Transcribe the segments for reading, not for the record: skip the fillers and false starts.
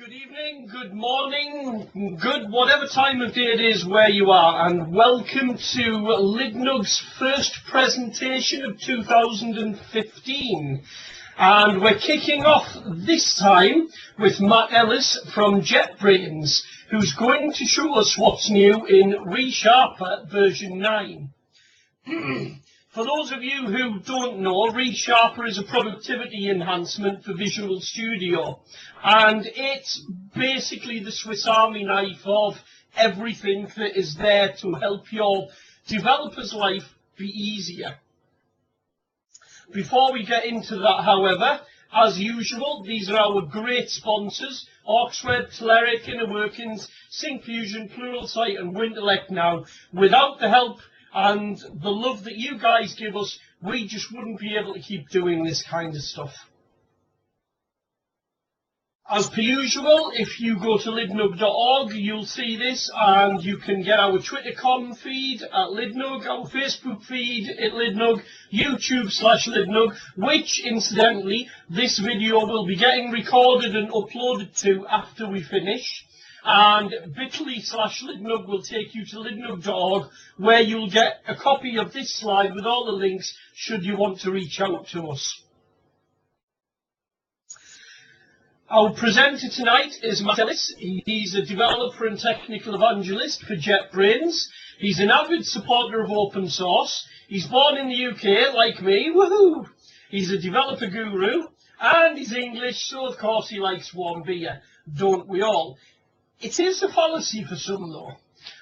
Good evening, good morning, good whatever time of day it is where you are, and welcome to LIDNUG's first presentation of 2015. And we're kicking off this time with Matt Ellis from JetBrains, who's going to show us what's new in Resharper version 9. For those of you who don't know, Resharper is a productivity enhancement for Visual Studio, and it's basically the Swiss Army knife of everything that is there to help your developer's life be easier. Before we get into that, however, as usual, these are our great sponsors: Orcsweb, Telerik, Inner Workings, Syncfusion, Pluralsight and Winterlect. Now, without the help and the love that you guys give us, we just wouldn't be able to keep doing this kind of stuff. As per usual, if you go to lidnug.org, you'll see this, and you can get our Twitter.com feed at LIDNUG, our Facebook feed at LIDNUG, YouTube/LIDNUG, which, incidentally, this video will be getting recorded and uploaded to after we finish. And bit.ly/LIDNUG will take you to lidnug.org, where you'll get a copy of this slide with all the links should you want to reach out to us. Our presenter tonight is Matt Ellis. He's a developer and technical evangelist for JetBrains. He's an avid supporter of open source. He's born in the UK, like me, woohoo! He's a developer guru, and he's English, so of course he likes warm beer, don't we all? It is a fallacy for some, though.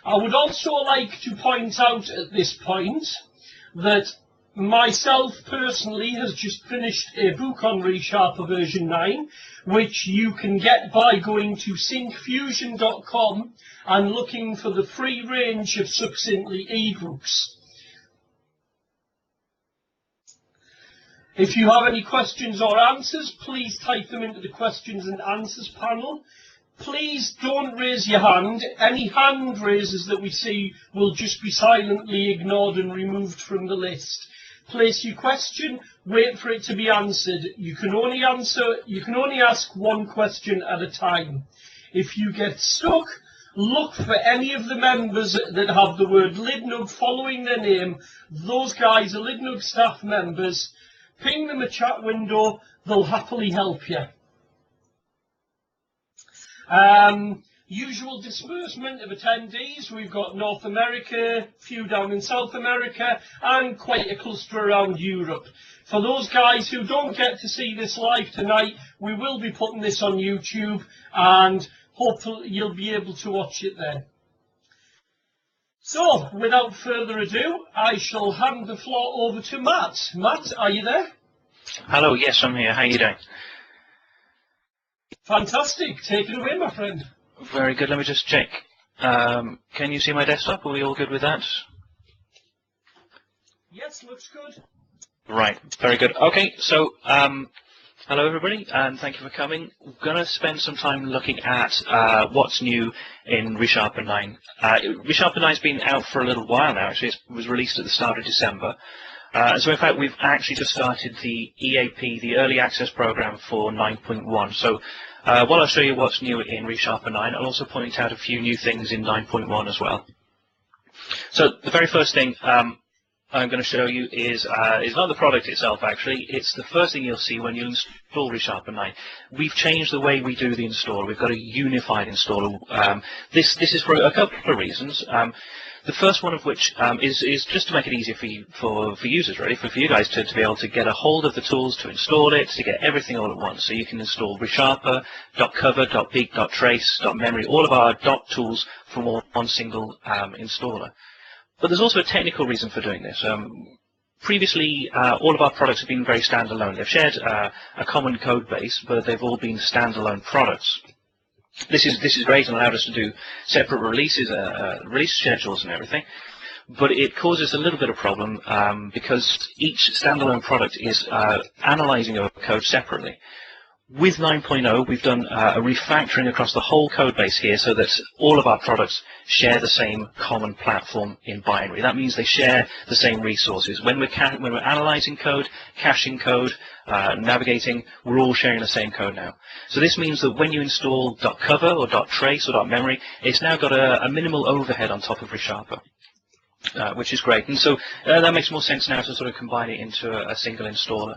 I would also like to point out at this point that myself personally has just finished a book on Resharper version 9, which you can get by going to syncfusion.com and looking for the free range of Succinctly ebooks. If you have any questions or answers, please type them into the questions and answers panel. Please don't raise your hand. Any hand raises that we see will just be silently ignored and removed from the list. Place your question, wait for it to be answered. You can only ask one question at a time. If you get stuck, look for any of the members that have the word LIDNUG following their name. Those guys are LIDNUG staff members. Ping them a chat window, they'll happily help you. Usual disbursement of attendees: we've got North America, few down in South America, and quite a cluster around Europe. For those guys who don't get to see this live tonight, we will be putting this on YouTube, and hopefully you'll be able to watch it then. So, without further ado, I shall hand the floor over to Matt. Matt, are you there? Hello, yes, I'm here. How are you doing? Fantastic. Take it away, my friend. Very good. Let me just check. Can you see my desktop? Are we all good with that? Yes, looks good. Right. Very good. Okay. So, hello everybody, and thank you for coming. We're going to spend some time looking at what's new in Resharper 9. Resharper 9 has been out for a little while now. Actually, it was released at the start of December. So in fact, we've actually just started the EAP, the Early Access Program for 9.1. So while I'll show you what's new in Resharper 9, I'll also point out a few new things in 9.1 as well. So the very first thing I'm going to show you is not the product itself, actually. It's the first thing you'll see when you install Resharper 9. We've changed the way we do the installer. We've got a unified installer. This is for a couple of reasons. The first one of which is just to make it easier for users, really, for you guys to be able to get a hold of the tools, to install it, to get everything all at once. So you can install Resharper, .cover, .peak, .trace, .memory, all of our tools from one single installer. But there's also a technical reason for doing this. Previously, all of our products have been very standalone. They've shared a common code base, but they've all been standalone products. This is great and allowed us to do separate releases, release schedules and everything, but it causes a little bit of problem because each standalone product is analyzing our code separately. With 9.0, we've done a refactoring across the whole code base here so that all of our products share the same common platform in binary. That means they share the same resources. When we're analyzing code, caching code, navigating, we're all sharing the same code now. So this means that when you install .cover or .trace or .memory, it's now got a minimal overhead on top of Resharper. Which is great, and so that makes more sense now to sort of combine it into a single installer.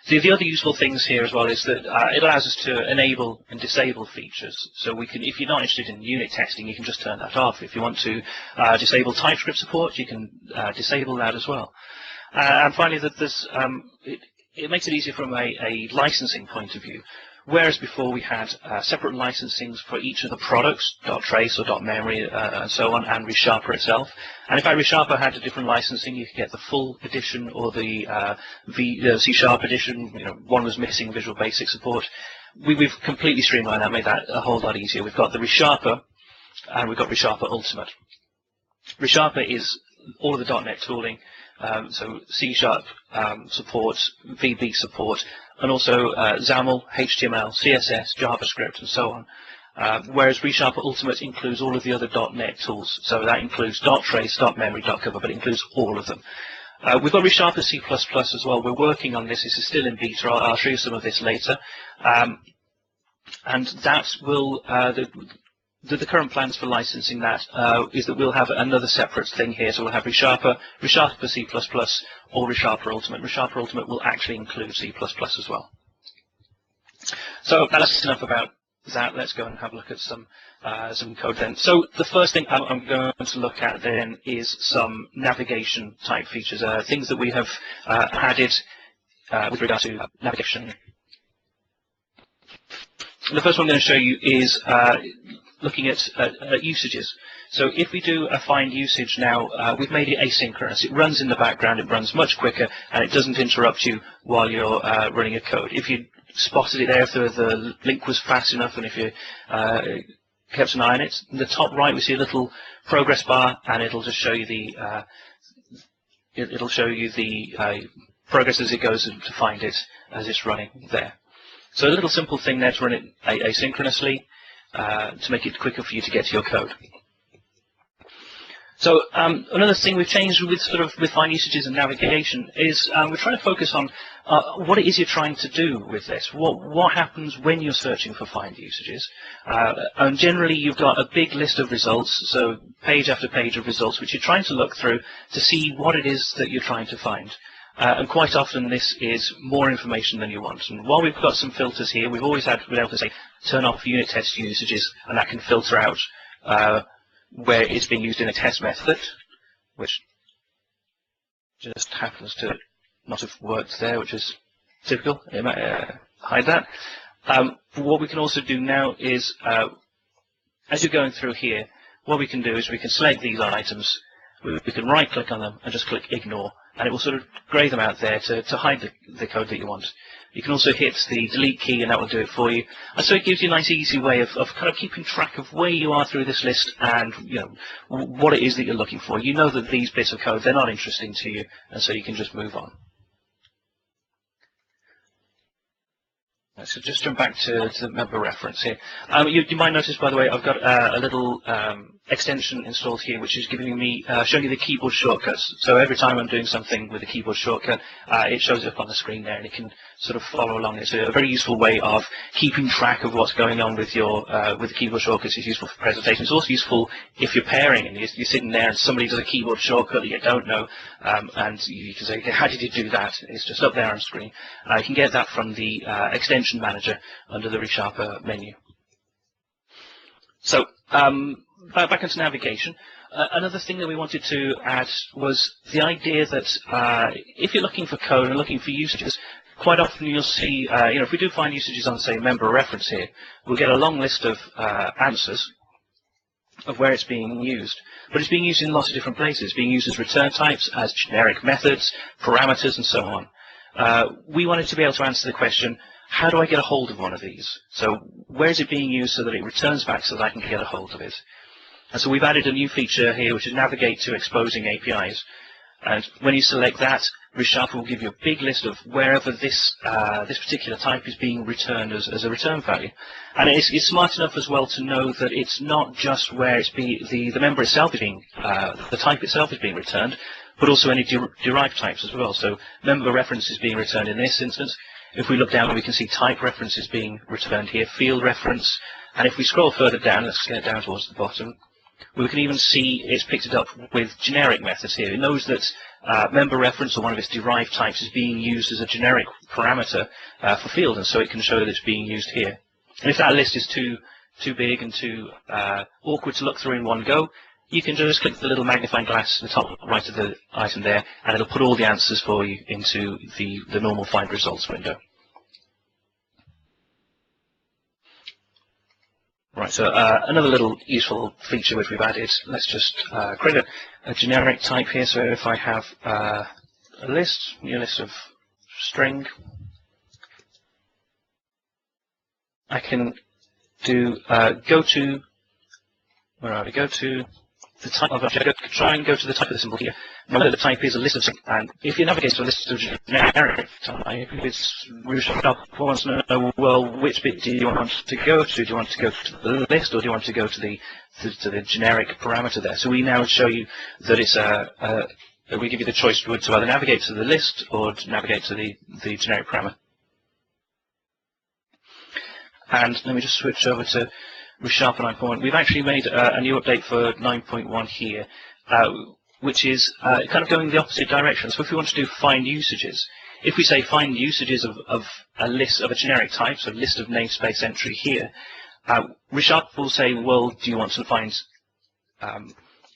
The other useful things here as well is that it allows us to enable and disable features. So we can, if you're not interested in unit testing, you can just turn that off. If you want to disable TypeScript support, you can disable that as well. And finally, that it makes it easier from a licensing point of view. Whereas before we had separate licensings for each of the products, .trace or .memory and so on, and Resharper itself. And if Resharper had a different licensing, you could get the full edition or the C# edition. You know, one was missing Visual Basic support. We've completely streamlined that, made that a whole lot easier. We've got the Resharper, and we've got Resharper Ultimate. Resharper is all of the .NET tooling, so C# support, VB support, and also XAML, HTML, CSS, JavaScript, and so on. Whereas Resharper Ultimate includes all of the other .NET tools. So that includes .trace, .memory, .cover, but it includes all of them. We've got Resharper C++ as well. We're working on this. This is still in beta. I'll show you some of this later. And that will, the current plans for licensing that is that we'll have another separate thing here. So we'll have Resharper, Resharper C++, or Resharper Ultimate. Resharper Ultimate will actually include C++ as well. So that's enough about that. Let's go and have a look at some code then. So the first thing I'm going to look at then is some navigation type features, things that we have added with regard to navigation. The first one I'm going to show you is looking at usages. So if we do a find usage now, we've made it asynchronous. It runs in the background, it runs much quicker, and it doesn't interrupt you while you're running a code. If you spotted it there, if the link was fast enough, and if you kept an eye on it, in the top right we see a little progress bar, and it'll just show you the progress as it goes to find it as it's running there. So a little simple thing there to run it asynchronously to make it quicker for you to get to your code. So another thing we've changed with find usages and navigation is we're trying to focus on what it is you're trying to do with this. What happens when you're searching for find usages? And generally you've got a big list of results, so page after page of results, which you're trying to look through to see what it is that you're trying to find. And quite often this is more information than you want. And while we've got some filters here, we've always been able to say turn off unit test usages, and that can filter out where it's being used in a test method, which just happens to not have worked there, which is typical. It might hide that. But what we can also do now is, as you're going through here, what we can do is we can select these items, we can right-click on them and just click Ignore, and it will sort of grey them out there to hide the code that you want. You can also hit the delete key, and that will do it for you. And so it gives you a nice, easy way of kind of keeping track of where you are through this list and what it is that you're looking for. You know that these bits of code, they're not interesting to you, and so you can just move on. So just jump back to the member reference here. You might notice, by the way, I've got a little extension installed here, which is giving me showing you the keyboard shortcuts. So every time I'm doing something with a keyboard shortcut, it shows up on the screen there, and it can sort of follow along. It's a very useful way of keeping track of what's going on with your with the keyboard shortcuts. It's useful for presentation. It's also useful if you're pairing and you're sitting there and somebody does a keyboard shortcut that you don't know, and you can say, okay, how did you do that? It's just up there on the screen. You can get that from the extension manager under the Resharper menu. So back into navigation. Another thing that we wanted to add was the idea that if you're looking for code and looking for usages, quite often you'll see, if we do find usages on, say, member reference here, we'll get a long list of answers of where it's being used. But it's being used in lots of different places. It's being used as return types, as generic methods, parameters, and so on. We wanted to be able to answer the question, how do I get a hold of one of these? So where is it being used so that it returns back so that I can get a hold of it? And so we've added a new feature here, which is navigate to exposing APIs. And when you select that, Resharper will give you a big list of wherever this particular type is being returned as a return value. And it's smart enough as well to know that it's not just where the member itself is being, the type itself is being returned, but also any derived types as well. So member reference is being returned in this instance. If we look down, we can see type reference is being returned here, field reference, and if we scroll further down, let's get down towards the bottom, we can even see it's picked it up with generic methods here. It knows that member reference or one of its derived types is being used as a generic parameter for field, and so it can show that it's being used here. And if that list is too big and too awkward to look through in one go, you can just click the little magnifying glass at the top right of the item there, and it'll put all the answers for you into the normal find results window. Right, so another little useful feature which we've added, let's just create a generic type here. So if I have a list, new list of string, I can do go to the type of object, try and go to the type of the symbol here. Remember the type is a list of string, and if you navigate to a list of generic type, it's Resharper wants to know, well, which bit do you want to go to? Do you want to go to the list, or do you want to go to the generic parameter there? So we now show you that it's we give you the choice to either navigate to the list or to navigate to the generic parameter. And let me just switch over to Resharper 9.1. We've actually made a new update for 9.1 here, which is kind of going the opposite direction. So if we want to do find usages, if we say find usages of a list of a generic type, so list of namespace entry here, Resharper will say, well, do you want to find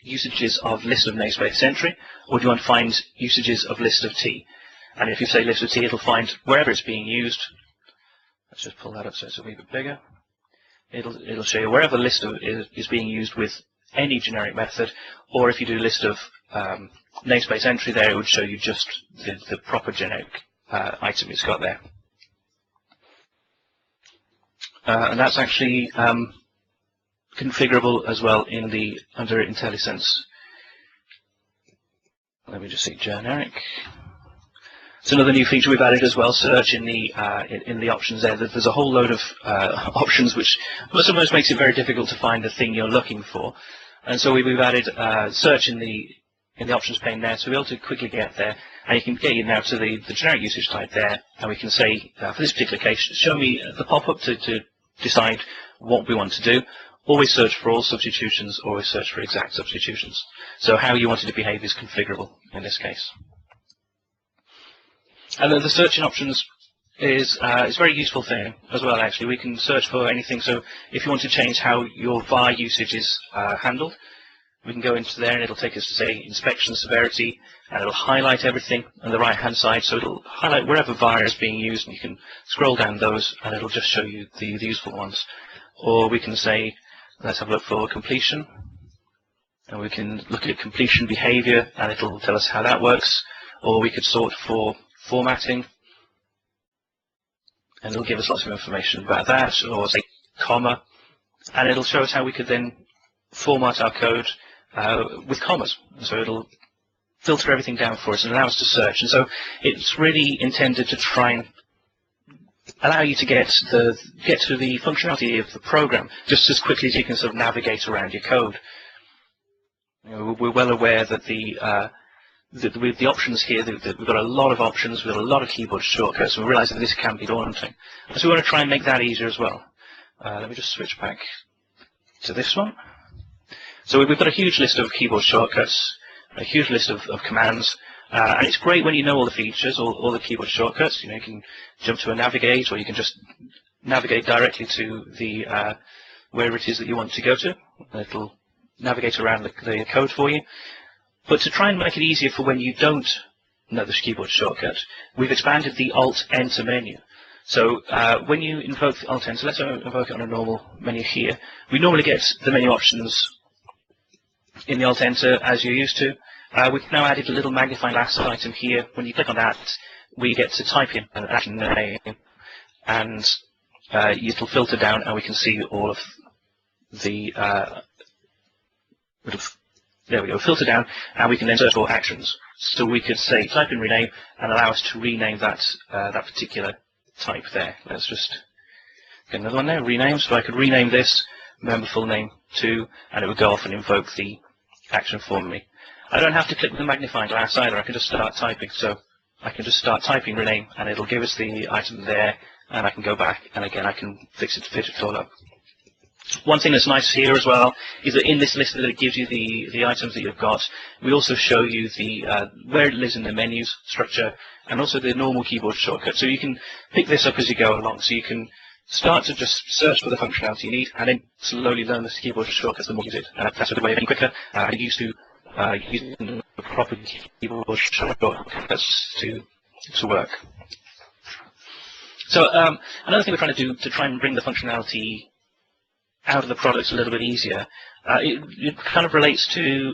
usages of list of namespace entry, or do you want to find usages of list of T? And if you say list of T, it'll find wherever it's being used. Let's just pull that up so it's a wee bit bigger. It'll show you wherever list is being used with any generic method, or if you do list of namespace entry there, it would show you just the proper generic item it's got there. And that's actually configurable as well under IntelliSense. Let me just see generic. It's another new feature we've added as well, search in the options there. There's a whole load of options which sometimes makes it very difficult to find the thing you're looking for. And so we've added search in the options pane there, so we'll be able to quickly get there. And you can get now to the generic usage type there, and we can say, for this particular case, show me the pop-up to decide what we want to do. Always search for all substitutions, always search for exact substitutions. So how you want it to behave is configurable in this case. And then the searching options is a very useful thing as well, actually. We can search for anything. So if you want to change how your var usage is handled, we can go into there and it'll take us to, say, inspection severity, and it'll highlight everything on the right-hand side. So it'll highlight wherever var is being used, and you can scroll down those, and it'll just show you the useful ones. Or we can say, let's have a look for completion, and we can look at completion behavior, and it'll tell us how that works. Or we could sort for formatting, and it'll give us lots of information about that, or say comma, and it'll show us how we could then format our code with commas. So it'll filter everything down for us and allow us to search. And so it's really intended to try and allow you to get to the functionality of the program just as quickly as you can sort of navigate around your code. You know, we're well aware that with the options here, we've got a lot of options, we've got a lot of keyboard shortcuts, and we realize that this can be daunting. So we want to try and make that easier as well. Let me just switch back to this one. So we've got a huge list of keyboard shortcuts, a huge list of commands, and it's great when you know all the features, all the keyboard shortcuts. You know, you can jump to a navigate, or you can just navigate directly to the where it is that you want to go to. It'll navigate around the code for you. But to try and make it easier for when you don't know the keyboard shortcut, we've expanded the Alt-Enter menu. So when you invoke the Alt-Enter, let's invoke it on a normal menu here. We normally get the menu options in the Alt-Enter as you're used to. We've now added a little magnifying glass item here. When you click on that, we get to type in an action name, and it'll filter down, and we can see all of the there we go, filter down, and we can then search for actions. So we could say type in rename and allow us to rename that that particular type there. Let's just get another one there, rename. So I could rename this member full name to, and it would go off and invoke the action for me. I don't have to click the magnifying glass either. I can just start typing. So I can just start typing rename, and it'll give us the item there, and I can go back, and again I can fix it to fit it all up. One thing that's nice here as well is that in this list that it gives you the items that you've got, we also show you the where it lives in the menus structure and also the normal keyboard shortcut. So you can pick this up as you go along. So you can start to just search for the functionality you need and then slowly learn the keyboard shortcuts the more you use it. And that's the way of getting quicker. I used to using the proper keyboard shortcuts to work. So another thing we're trying to do to try and bring the functionality out of the products a little bit easier, it kind of relates to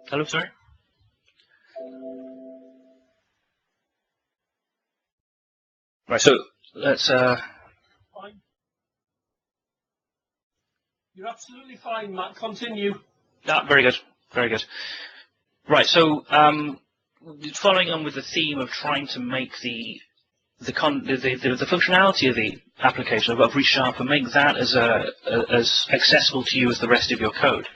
hello, sorry. Right, so let's Fine. You're absolutely fine, Matt. Continue. very good, very good. Right, so following on with the theme of trying to make the functionality of the application of Resharper, make that as accessible to you as the rest of your code.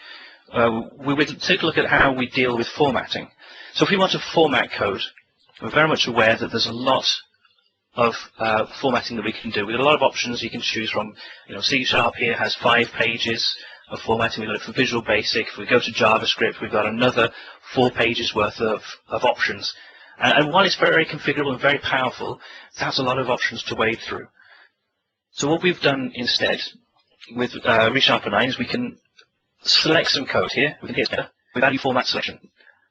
We would take a look at how we deal with formatting. So if we want to format code, we're very much aware that there's a lot of formatting that we can do. We've got a lot of options you can choose from. You know, C# here has 5 pages of formatting. We've got it for Visual Basic. If we go to JavaScript, we've got another 4 pages worth of options. And while it's very configurable and very powerful, that's a lot of options to wade through. So what we've done instead with Resharper 9 is we can select some code here. We can hit enter with value format selection.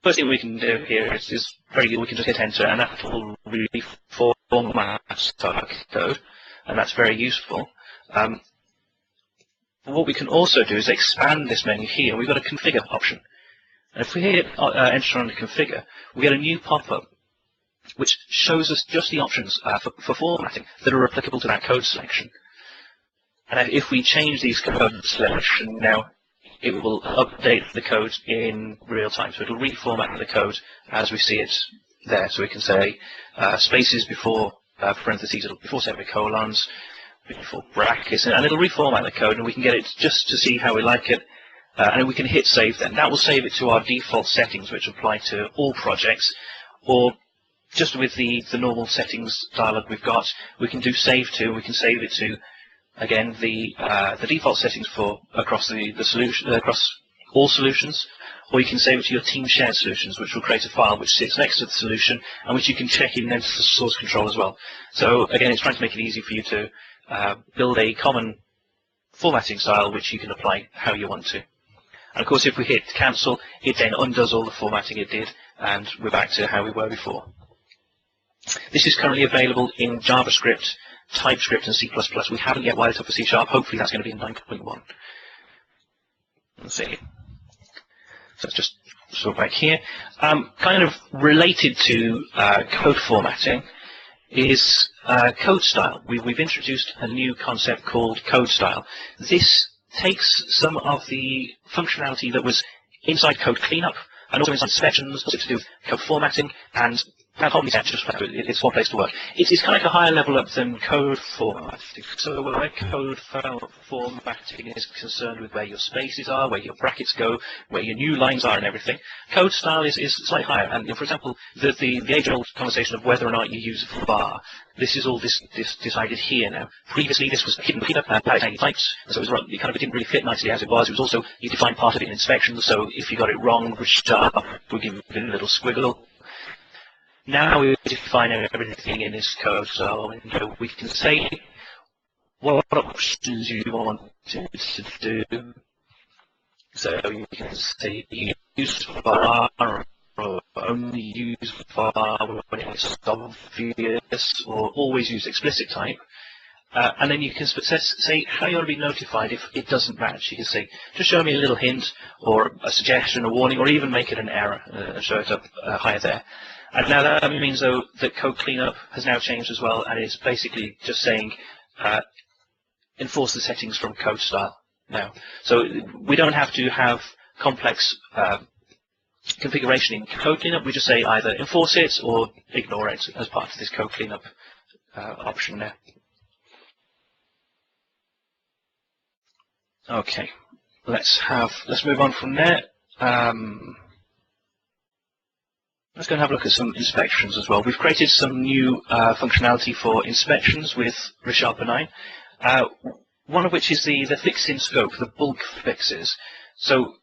First thing we can do here is very good. We can just hit enter, and that will reformat our code, and that's very useful. What we can also do is expand this menu here. We've got a configure option. And if we hit enter on the configure, we get a new pop-up which shows us just the options for formatting that are applicable to that code selection. And if we change these code selection now, it will update the code in real time. So it will reformat the code as we see it there. So we can say spaces before parentheses, before semicolons, before brackets, and it'll reformat the code, and we can get it just to see how we like it. And we can hit save then. That will save it to our default settings, which apply to all projects, or just with the normal settings dialog we've got, we can do save to. We can save it to, again, the default settings for across the solution, across all solutions, or you can save it to your team shared solutions, which will create a file which sits next to the solution and which you can check in then for source control as well. So again, it's trying to make it easy for you to build a common formatting style which you can apply how you want to. And of course, if we hit cancel, it then undoes all the formatting it did, and we're back to how we were before. This is currently available in JavaScript, TypeScript, and C++. We haven't yet wired it up for C#. Hopefully that's going to be in 9.1. Let's see. So let's just sort back here. Kind of related to code formatting is code style. We've introduced a new concept called code style. This takes some of the functionality that was inside code cleanup and also inside inspections to do with code formatting, and it's one place to work. It's kind of like a higher level up than code formatting. So where code formatting is concerned with where your spaces are, where your brackets go, where your new lines are and everything, code style is slightly higher. And for example, the age-old conversation of whether or not you use a bar, this is all decided here now. Previously this was hidden cleanup and tiny types, and so it didn't really fit nicely as it was. It was also, you defined part of it in inspections, so if you got it wrong, we give it a little squiggle. Now we define everything in this code, so we can say what options you want it to do. So you can say use bar or only use bar when it's obvious, or always use explicit type. And then you can say how you want to be notified if it doesn't match. You can say, just show me a little hint, or a suggestion, a warning, or even make it an error and show it up higher there. And now that means, though, that code cleanup has now changed as well, and it's basically just saying enforce the settings from code style. now. So we don't have to have complex configuration in code cleanup. We just say either enforce it or ignore it as part of this code cleanup option there. Okay, let's move on from there. Let's go and have a look at some inspections as well. We've created some new functionality for inspections with Resharper 9. One of which is the fix in scope, the bulk fixes. So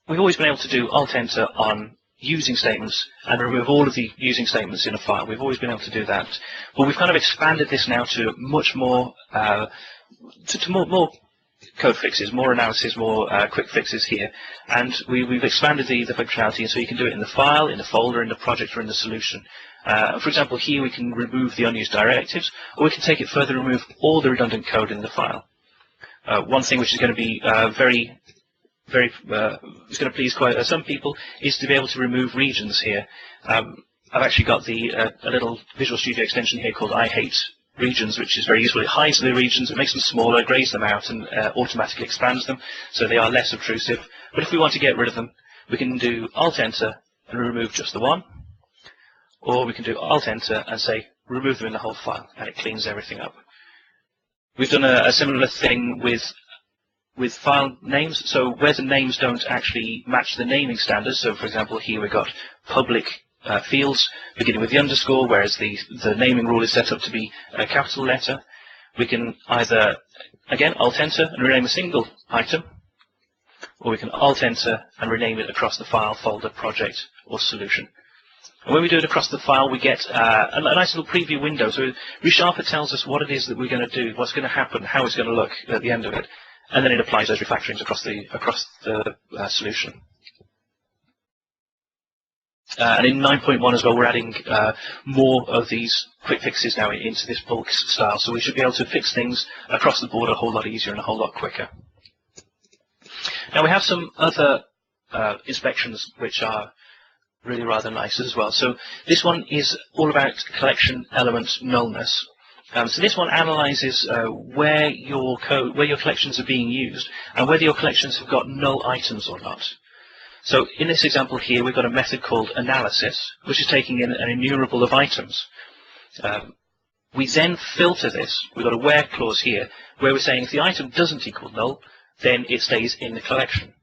we've always been able to do Alt-Enter on using statements and remove all of the using statements in a file. We've always been able to do that. But we've kind of expanded this now to much more, more code fixes, more analysis, more quick fixes here. And we've expanded the functionality so you can do it in the file, in the folder, in the project, or in the solution. For example, here we can remove the unused directives, or we can take it further and remove all the redundant code in the file. One thing which is going to be it's going to please quite some people is to be able to remove regions here. I've actually got a little Visual Studio extension here called I Hate Regions, which is very useful. It hides the regions, it makes them smaller, grays them out, and automatically expands them, so they are less obtrusive. But if we want to get rid of them, we can do Alt-Enter and remove just the one, or we can do Alt-Enter and say remove them in the whole file, and it cleans everything up. We've done a similar thing with file names, so where the names don't actually match the naming standards. So for example, here we've got public fields beginning with the underscore, whereas the naming rule is set up to be a capital letter. We can either, again, Alt-Enter and rename a single item, or we can Alt-Enter and rename it across the file, folder, project, or solution. And when we do it across the file, we get a nice little preview window. So Resharper tells us what it is that we're going to do, what's going to happen, how it's going to look at the end of it, and then it applies those refactorings across the solution. And in 9.1 as well, we're adding more of these quick fixes now into this bulk style, so we should be able to fix things across the board a whole lot easier and a whole lot quicker. Now we have some other inspections which are really rather nice as well. So this one is all about collection element nullness. So this one analyzes where your collections are being used and whether your collections have got null items or not. So in this example here, we've got a method called analysis, which is taking in an enumerable of items. We then filter this. We've got a where clause here, where we're saying if the item doesn't equal null, then it stays in the collection.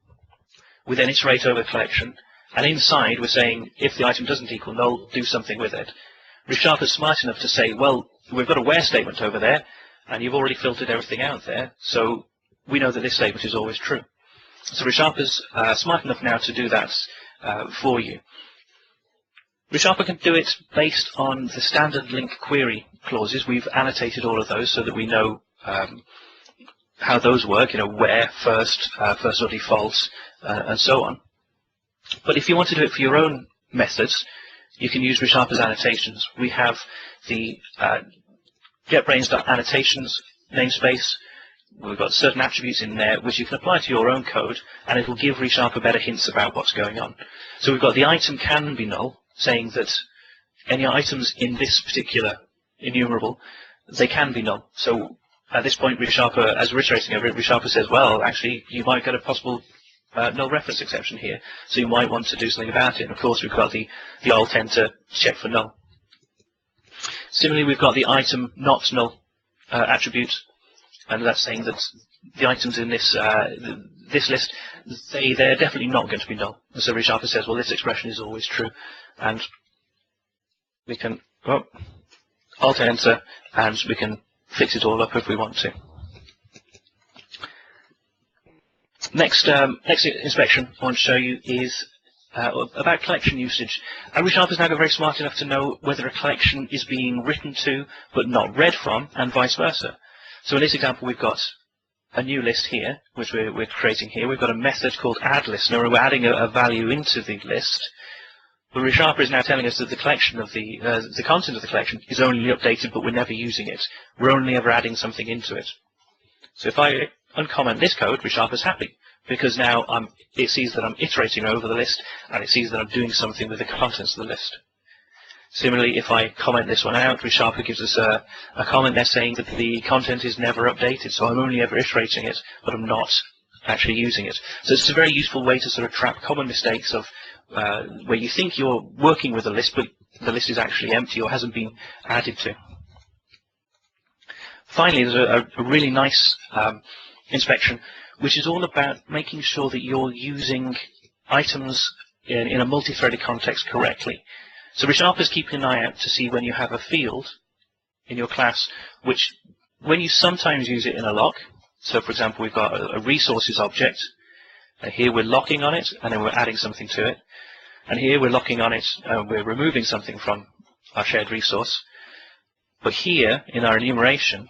We then iterate over the collection, and inside we're saying if the item doesn't equal null, do something with it. Resharper's smart enough to say, well, we've got a where statement over there, and you've already filtered everything out there, so we know that this statement is always true. So Resharper's smart enough now to do that for you. Resharper can do it based on the standard link query clauses. We've annotated all of those so that we know how those work, where, first or defaults, and so on. But if you want to do it for your own methods, you can use Resharper's annotations. We have the JetBrains.annotations namespace. We've got certain attributes in there which you can apply to your own code, and it will give Resharper better hints about what's going on. So we've got the item can be null, saying that any items in this particular enumerable, they can be null. So at this point, Resharper, as we're iterating over it, Resharper says, well, actually, you might get a possible null reference exception here, so you might want to do something about it. And of course, we've got the Alt-Enter check for null. Similarly, we've got the item not null attribute, and that's saying that the items in this this list, they're definitely not going to be null. And so Resharper says, well, this expression is always true, and we can Alt-Enter, and we can fix it all up if we want to. Next inspection I want to show you is about collection usage. And Resharper's now got very smart enough to know whether a collection is being written to but not read from, and vice versa. So in this example, we've got a new list here, which we're creating here. We've got a method called addListener, and we're adding a value into the list. But Resharper is now telling us that the collection of the content of the collection is only updated, but we're never using it. We're only ever adding something into it. So if I uncomment this code, Resharper's happy, because now it sees that I'm iterating over the list, and it sees that I'm doing something with the contents of the list. Similarly, if I comment this one out, Resharper gives us a comment there saying that the content is never updated, so I'm only ever iterating it, but I'm not actually using it. So it's a very useful way to sort of trap common mistakes of where you think you're working with a list, but the list is actually empty or hasn't been added to. Finally, there's a really nice inspection, which is all about making sure that you're using items in a multi-threaded context correctly. So Resharper is keeping an eye out to see when you have a field in your class, which when you sometimes use it in a lock, so for example we've got a resources object, here we're locking on it and then we're adding something to it, and here we're locking on it and we're removing something from our shared resource. But here in our enumeration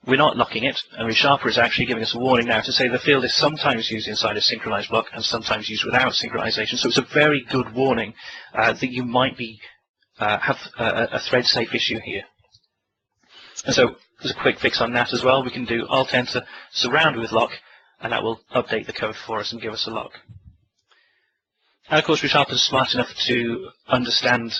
we're not locking it, and Resharper is actually giving us a warning now to say the field is sometimes used inside a synchronized block and sometimes used without synchronization. So it's a very good warning that you might be have a thread safe issue here. And so there's a quick fix on that as well. We can do Alt-Enter, surround with lock, and that will update the code for us and give us a lock. And of course Resharper is smart enough to understand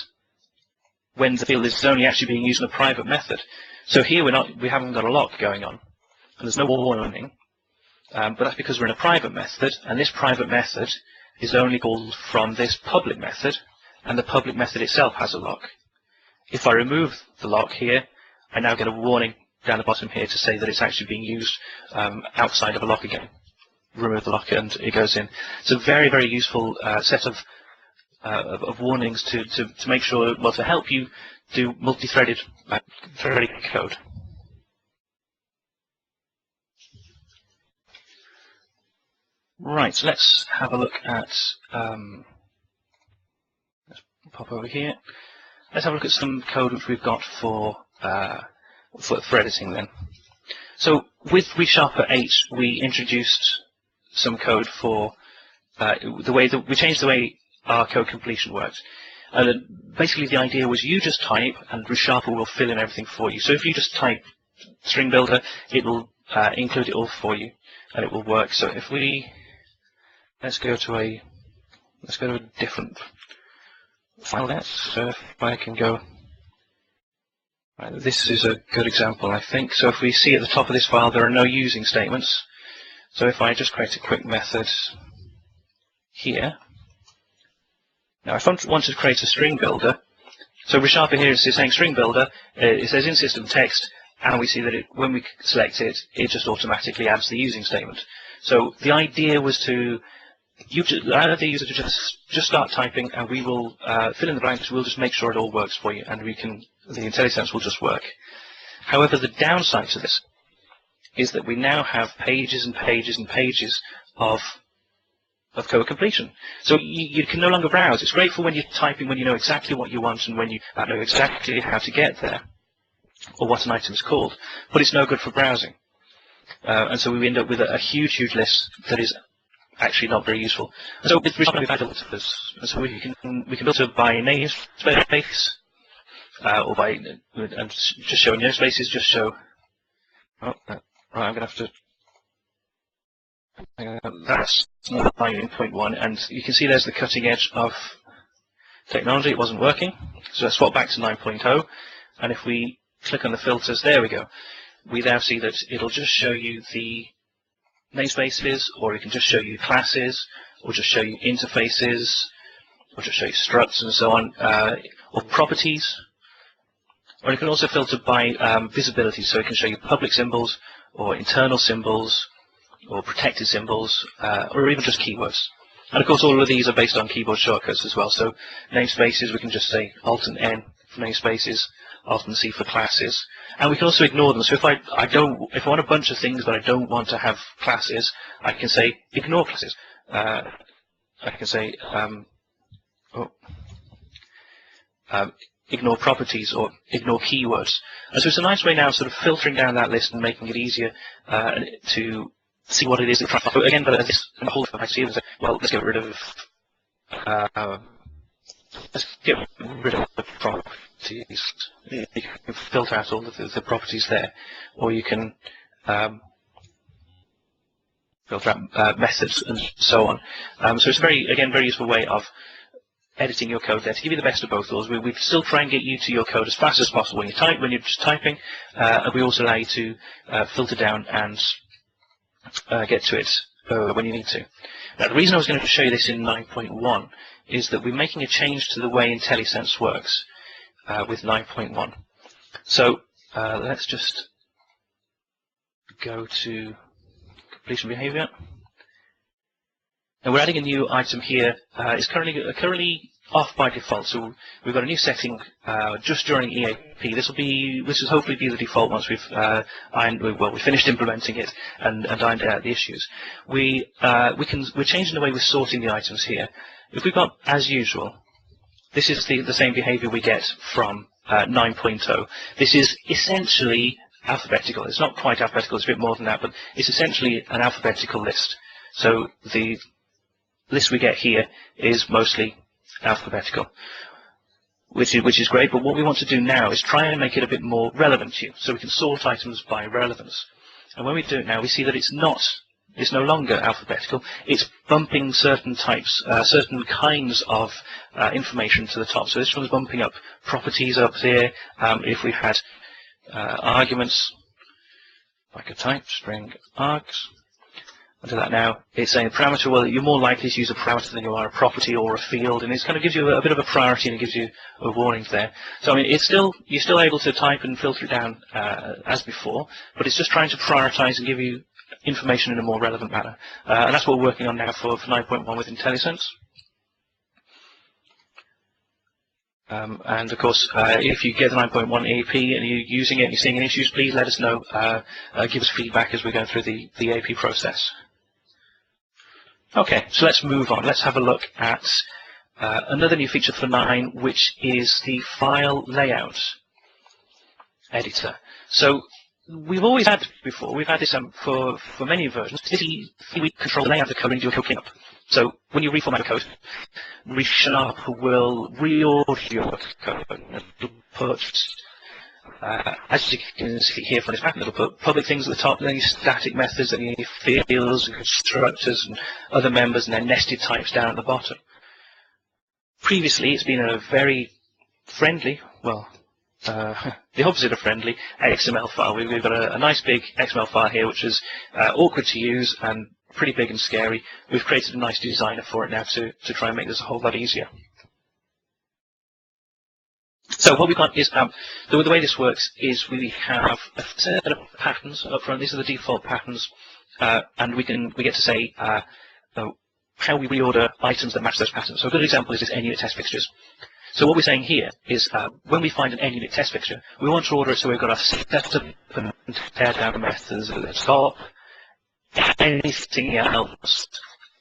when the field is only actually being used in a private method. So here we haven't got a lock going on, and there's no warning, but that's because we're in a private method, and this private method is only called from this public method, and the public method itself has a lock. If I remove the lock here, I now get a warning down the bottom here to say that it's actually being used outside of a lock again. Remove the lock and it goes in. It's a very, very useful set of warnings to make sure, well, to help you do multi-threaded code. Right, so let's have a look at, let's pop over here. Let's have a look at some code which we've got for editing then. So with Resharper 8, we introduced some code for we changed the way our code completion works. Basically the idea was you just type and Resharper will fill in everything for you. So if you just type string builder, it will include it all for you and it will work. So if let's go to a different file there. So if I can go, right, this is a good example I think. So if we see at the top of this file there are no using statements. So if I just create a quick method here. Now, if I want to create a string builder, so Resharper here is saying string builder, it says in system text, and we see that when we select it, it just automatically adds the using statement. So the idea was to allow the user to just start typing, and we will fill in the blanks. We'll just make sure it all works for you, and the IntelliSense will just work. However, the downside to this is that we now have pages and pages and pages of code completion. So you can no longer browse. It's great for when you're typing, when you know exactly what you want and when you know exactly how to get there or what an item is called, but it's no good for browsing. And so we end up with a huge, huge list that is actually not very useful. And so with Resharper, we've added filters. So we can filter by namespace or by and just show namespaces. Just show. Oh, right, I'm going to have to. That's 9.1, and you can see there's the cutting edge of technology. It wasn't working, so let's swap back to 9.0, and if we click on the filters, there we go. We now see that it'll just show you the namespaces, or it can just show you classes, or just show you interfaces, or just show you structs and so on, or properties. Or it can also filter by visibility, so it can show you public symbols, or internal symbols, or protected symbols, or even just keywords. And of course all of these are based on keyboard shortcuts as well. So namespaces, we can just say Alt and N for namespaces, Alt and C for classes. And we can also ignore them. So if I want a bunch of things but I don't want to have classes, I can say ignore classes. I can say ignore properties or ignore keywords. And so it's a nice way now of sort of filtering down that list and making it easier to see what it is. So again, but this and the whole I see it as well. Let's get rid of the properties. You can filter out all the properties there, or you can filter out methods and so on. So it's very useful way of editing your code there to give you the best of both worlds. We still try and get you to your code as fast as possible when you're just typing, and we also allow you to filter down and get to it when you need to. Now, the reason I was going to show you this in 9.1 is that we're making a change to the way IntelliSense works with 9.1. So let's just go to completion behavior. And we're adding a new item here. It's currently off by default, so we've got a new setting just during EAP. This will hopefully be the default once we've we finished implementing it and ironed out the issues. We're changing the way we're sorting the items here. If we've got as usual, this is the same behavior we get from 9.0. This is essentially alphabetical. It's not quite alphabetical, it's a bit more than that, but it's essentially an alphabetical list. So the list we get here is mostly alphabetical, which is great, but what we want to do now is try and make it a bit more relevant to you, so we can sort items by relevance. And when we do it now, we see that it's no longer alphabetical. It's bumping certain types, certain kinds of information to the top. So this one's bumping up properties up there. If we had arguments, if I could type string args, I'll do that now. It's saying a parameter. Well, you're more likely to use a parameter than you are a property or a field, and it kind of gives you a bit of a priority and it gives you a warning there. So I mean, you're still able to type and filter it down as before, but it's just trying to prioritize and give you information in a more relevant manner. And that's what we're working on now for 9.1 with IntelliSense. And of course, if you get the 9.1 EAP and you're using it and you're seeing any issues, please let us know. Give us feedback as we go through the EAP process. Okay, so let's move on. Let's have a look at another new feature for 9, which is the file layout editor. So we've always had before, we've had this for many versions. We control the layout of the code and do a code cleanup. So when you reformat the code, Resharper will reorder your code. It'll put, as you can see here from this pattern, it'll put public things at the top, then your static methods, then your fields and constructors and other members, and then nested types down at the bottom. Previously, it's been a very friendly, well, the opposite of friendly, XML file. We've got a nice big XML file here, which is awkward to use and pretty big and scary. We've created a nice designer for it now to try and make this a whole lot easier. So what we've got is, the way this works is we have a set of patterns up front. These are the default patterns, and we get to say how we reorder items that match those patterns. So a good example is this NUnit test fixtures. So what we're saying here is when we find an NUnit test fixture, we want to order it so we've got our setup and tear down methods at the top, anything else,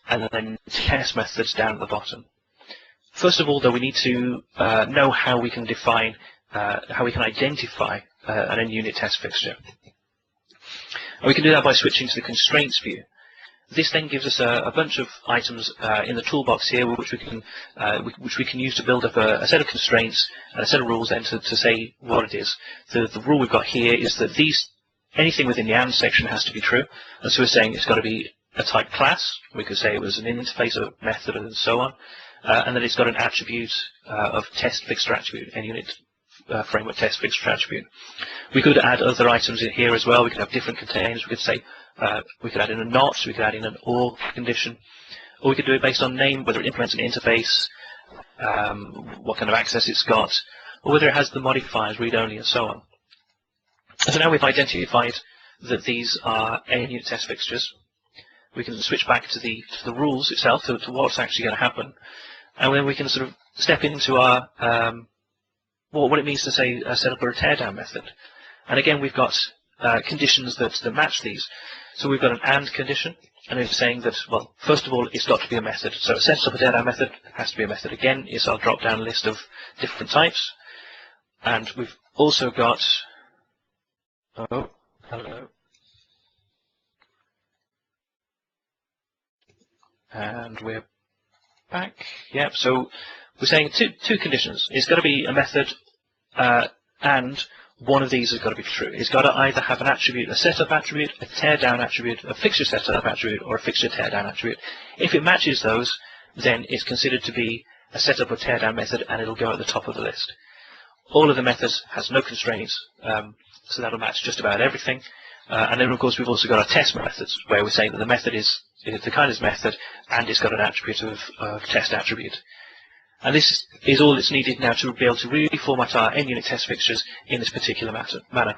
and then test methods down at the bottom. First of all, though, we need to know how we can define, how we can identify an NUnit test fixture. And we can do that by switching to the constraints view. This then gives us a bunch of items in the toolbox here, which we can use to build up a set of constraints and a set of rules then to say what it is. The rule we've got here is that anything within the AND section has to be true, and so we're saying it's got to be a type class. We could say it was an interface, a method, and so on, and then it's got an attribute of test fixture attribute, NUnit framework test fixture attribute. We could add other items in here as well. We could have different containers. We could say we could add in a not, we could add in an or condition, or we could do it based on name, whether it implements an interface, what kind of access it's got, or whether it has the modifiers read-only and so on. So now we've identified that these are NUnit test fixtures. We can switch back to the rules itself, to what's actually going to happen, and then we can sort of step into our what it means to say set up a teardown method. And again, we've got conditions that match these. So we've got an AND condition, and it's saying that, well, first of all, it's got to be a method. So it sets up a teardown method, it has to be a method. Again, it's our drop-down list of different types. And we've also got, oh, hello. And we're back. Yep, so we're saying two conditions. It's got to be a method, and one of these has got to be true. It's got to either have an attribute, a setup attribute, a teardown attribute, a fixture setup attribute, or a fixture teardown attribute. If it matches those, then it's considered to be a setup or teardown method, and it'll go at the top of the list. All of the methods has no constraints, so that'll match just about everything. And then, of course, we've also got our test methods, where we say that the method is the kindness method, and it's got an attribute of test attribute. And this is all that's needed now to be able to reformat our NUnit test fixtures in this particular manner.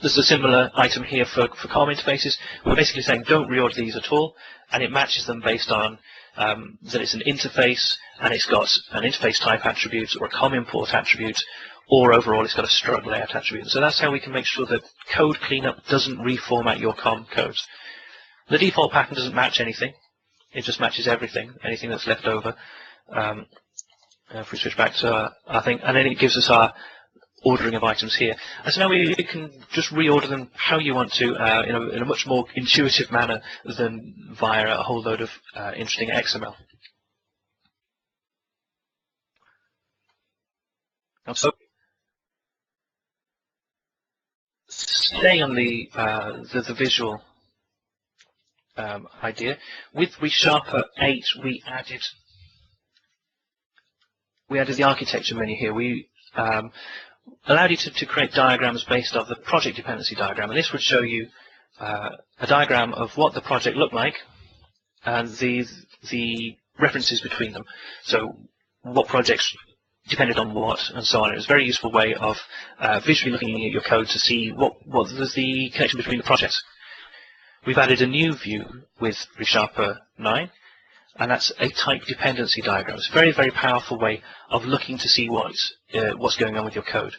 There's a similar item here for COM interfaces. We're basically saying don't reorder these at all, and it matches them based on that it's an interface, and it's got an interface type attribute or a COM import attribute, or overall it's got a strut layout attribute. So that's how we can make sure that code cleanup doesn't reformat your COM codes. The default pattern doesn't match anything. It just matches everything, anything that's left over. If we switch back to our thing, and then it gives us our ordering of items here. And so now we can just reorder them how you want to in a much more intuitive manner than via a whole load of interesting XML. Now, so staying on the visual idea, with Resharper 8 we added the architecture menu here. We allowed you to create diagrams based off the project dependency diagram, and this would show you a diagram of what the project looked like and the references between them. So what projects depended on what, and so on. It was a very useful way of visually looking at your code to see what was the connection between the projects. We've added a new view with Resharper 9, and that's a type dependency diagram. It's a very, very powerful way of looking to see what's going on with your code.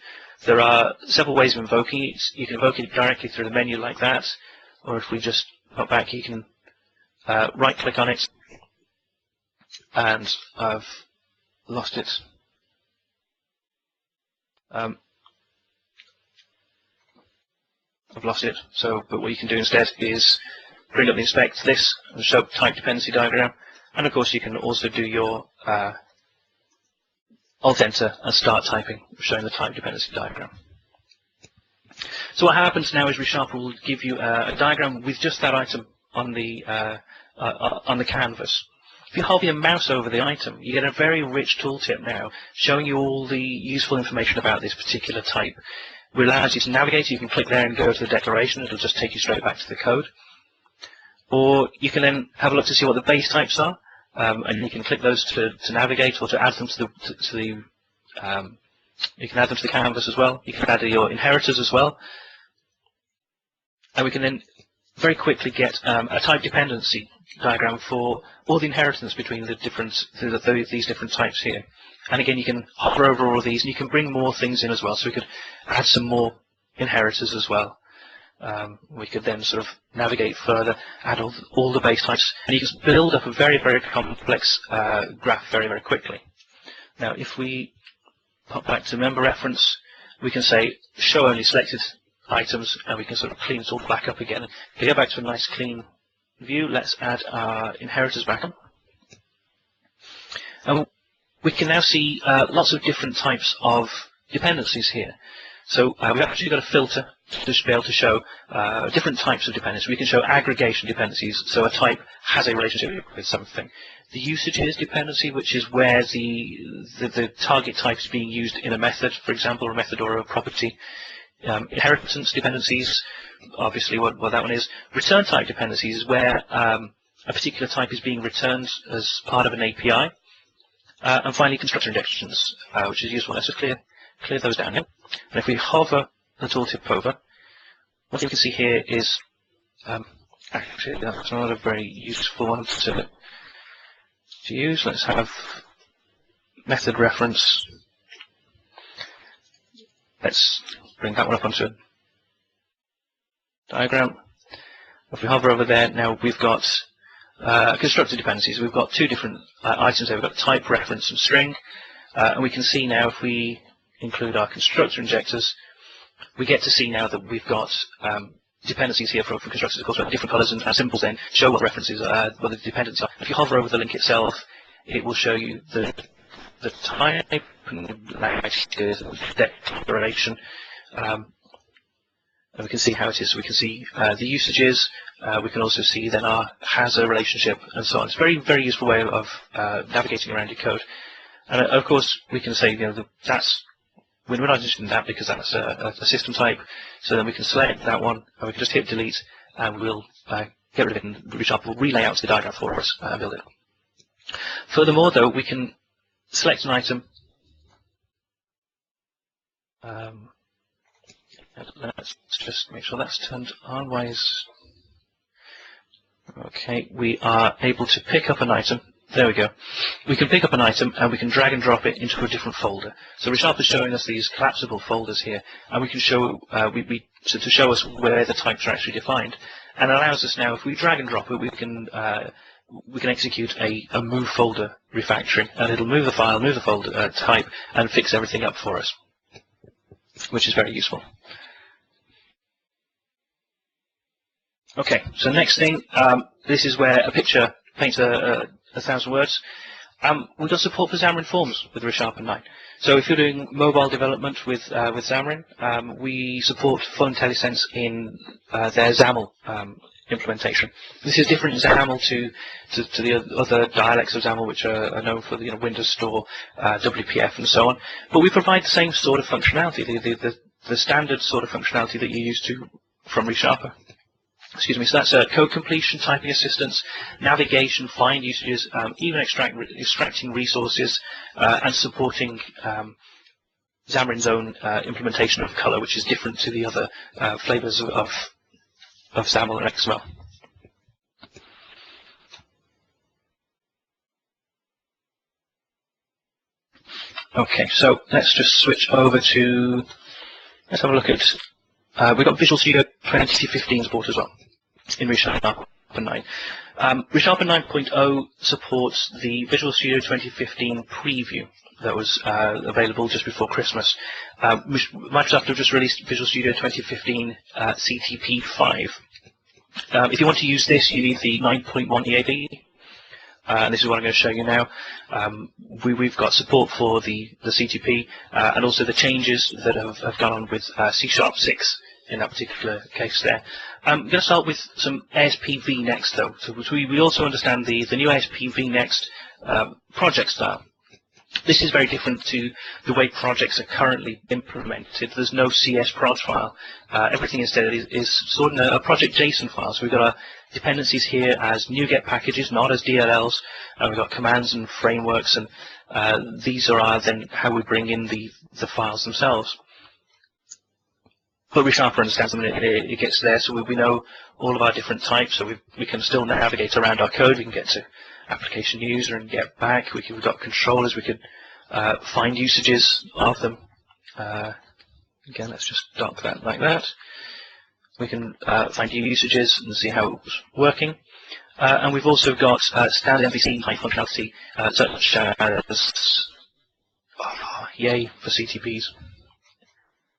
There are several ways of invoking it. You can invoke it directly through the menu like that, or if we just pop back, you can right-click on it, and I've lost it. But what you can do instead is bring up the inspect this and show type dependency diagram. And of course, you can also do your Alt-Enter and start typing, showing the type dependency diagram. So what happens now is Resharper will give you a diagram with just that item on the canvas. If you hover your mouse over the item, you get a very rich tooltip now, showing you all the useful information about this particular type. It allows you to navigate. You can click there and go to the declaration. It'll just take you straight back to the code. Or you can then have a look to see what the base types are, and you can click those to navigate, or to add them to the you can add them to the canvas as well. You can add your inheritors as well, and we can then very quickly get a type dependency diagram for all the inheritance between these different types here. And again, you can hover over all of these, and you can bring more things in as well. So we could add some more inheritors as well. We could then sort of navigate further, add all the base types, and you can build up a very, very complex graph very, very quickly. Now, if we pop back to member reference, we can say show only selected items, and we can sort of clean it all back up again. If we go back to a nice clean view, let's add our inheritors back on. And we can now see lots of different types of dependencies here. So we've actually got a filter to be able to show different types of dependencies. We can show aggregation dependencies, so a type has a relationship with something. The usages dependency, which is where the target type is being used in a method, for example, or a method or a property. Inheritance dependencies, obviously what that one is. Return type dependencies is where a particular type is being returned as part of an API. And finally, constructor injections, which is useful. Let's just clear those down here. And if we hover the tooltip over, what you can see here is, actually, that's not a very useful one to use. Let's have method reference. Let's bring that one up onto a diagram. If we hover over there, now we've got constructor dependencies. We've got two different items there. We've got type, reference, and string. And we can see now, if we include our constructor injectors, we get to see now that we've got dependencies here for constructors. Of course, we have different colors and symbols then show what references what the dependencies are. If you hover over the link itself, it will show you the type and language declaration. And we can see how it is. So we can see the usages. We can also see then our has a relationship and so on. It's a very, very useful way of navigating around your code. And of course, we can say, that's We're not interested in that because that's a system type. So then we can select that one, and we can just hit delete, and we'll get rid of it, and ReSharper will relay out the diagram for us and build it. Furthermore, though, we can select an item. Let's just make sure that's turned on. Why is... Okay, we are able to pick up an item. There we go. We can pick up an item and we can drag and drop it into a different folder. So ReSharper is showing us these collapsible folders here, and we can show to show us where the types are actually defined, and it allows us now, if we drag and drop it, we can execute a move folder refactoring, and it'll move the file, move the folder type, and fix everything up for us, which is very useful. Okay, so next thing, this is where a picture paints a thousand words. We've got support for Xamarin Forms with ReSharper 9. So if you're doing mobile development with Xamarin, we support full IntelliSense in their XAML implementation. This is different in XAML to the other dialects of XAML, which are known for the Windows Store, WPF, and so on. But we provide the same sort of functionality, the standard sort of functionality that you're used to from ReSharper. Excuse me, so that's code completion, typing assistance, navigation, find usages, even extracting resources, and supporting Xamarin's own implementation of color, which is different to the other flavors of XAML and XML. Okay, so let's just switch over to, let's have a look at, we've got Visual Studio 2015 support as well in ReSharper 9. ReSharper 9.0 supports the Visual Studio 2015 preview that was available just before Christmas. Microsoft have just released Visual Studio 2015 CTP 5. If you want to use this, you need the 9.1 EAB. And this is what I'm going to show you now. We've got support for the CTP and also the changes that have gone on with C#6 in that particular case there. I'm going to start with some ASP.NET Next, though. So we also understand the new ASP.NET Next project style. This is very different to the way projects are currently implemented. There's no CS proj file. Everything instead is stored in a project JSON file. So we've got our dependencies here as NuGet packages, not as DLLs. We've got commands and frameworks, and these are then how we bring in the files themselves. But ReSharper understands them, and it gets there, so we know all of our different types, so we can still navigate around our code. We can get to application user and get back. We've got controllers. We could find usages of them. Again, let's just dock that like that. We can find new usages and see how it's working. And we've also got standard MVC type functionality, such as yay for CTPs.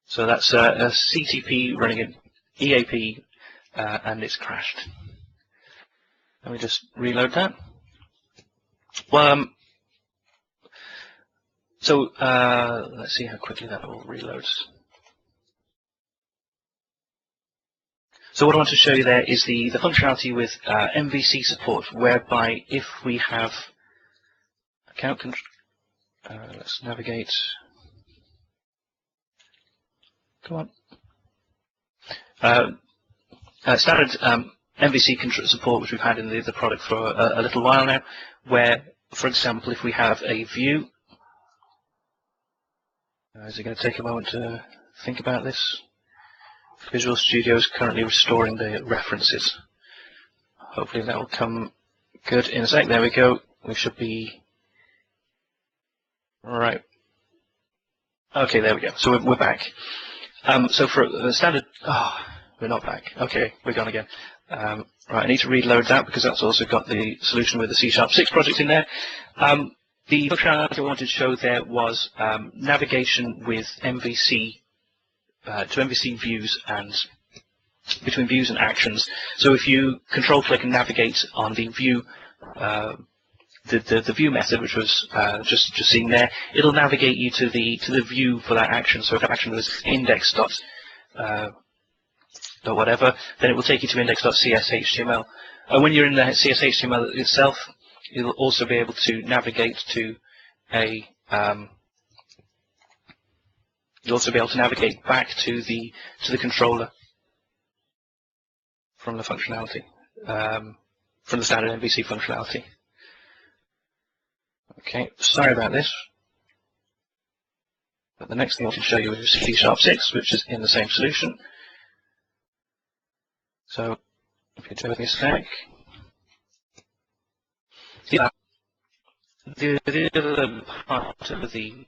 So that's a CTP running in EAP, and it's crashed. Let me just reload that. Well, let's see how quickly that all reloads. So what I want to show you there is the functionality with MVC support, whereby if we have account control, let's navigate. Come on. Standard MVC support, which we've had in the product for a little while now, where, for example, if we have a view, is it going to take a moment to think about this? Visual Studio is currently restoring the references. Hopefully that will come good in a sec. There we go. We should be right. Okay, there we go. So we're back. So for the standard, we're not back. Okay, we're gone again. Right, I need to reload that because that's also got the solution with the C#6 project in there. The functionality I wanted to show there was navigation with MVC to MVC views and between views and actions. So if you control-click and navigate on the view, the view method, which was just seen there, it'll navigate you to the view for that action. So if that action was index dot whatever, then it will take you to index.cshtml. And when you're in the CSHTML itself, you'll also be able to navigate to a You'll also be able to navigate back to the controller from the functionality, from the standard MVC functionality. Okay, sorry about this. But the next thing I want to show you is C#6, which is in the same solution. So, if you do with me a sec. The other part of the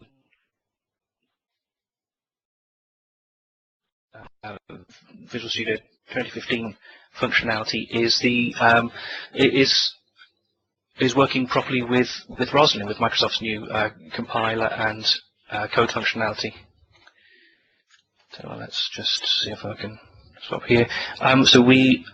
Visual Studio 2015 functionality is is working properly with Roslyn, with Microsoft's new compiler and code functionality. So let's just see if I can swap here. So we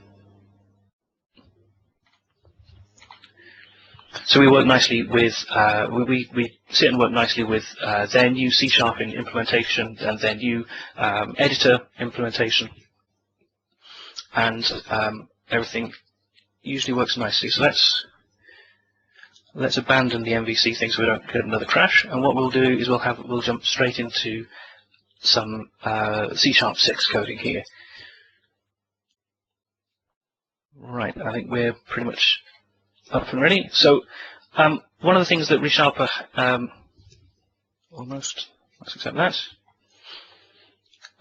work nicely with we sit and work nicely with their new C# implementation and their new editor implementation, and everything usually works nicely. So let's abandon the MVC thing so we don't get another crash. And what we'll do is we'll jump straight into some C#6 coding here. Right, I think we're pretty much up and ready. So one of the things that Resharper almost, let's accept that.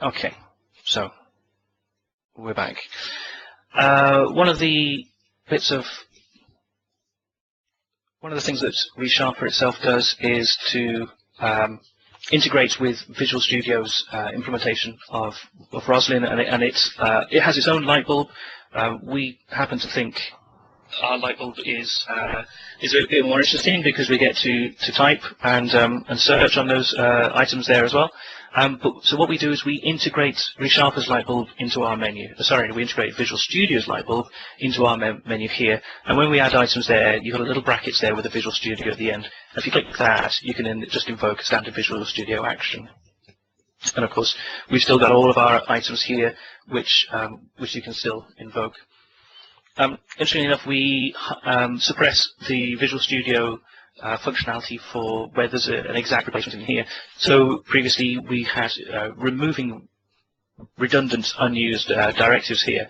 Okay, so we're back. One of the things that Resharper itself does is to integrate with Visual Studio's implementation of Roslyn, and it has its own light bulb. We happen to think our light bulb is a bit more interesting because we get to type and search on those items there as well. So what we do is we integrate Resharper's light bulb into our menu. We integrate Visual Studio's light bulb into our menu here. And when we add items there, you've got a little brackets there with a Visual Studio at the end. If you click that, you can just invoke a standard Visual Studio action. And of course, we've still got all of our items here, which you can still invoke. Interestingly enough, we suppress the Visual Studio functionality for where there's an exact replacement in here. So previously we had removing redundant, unused directives here.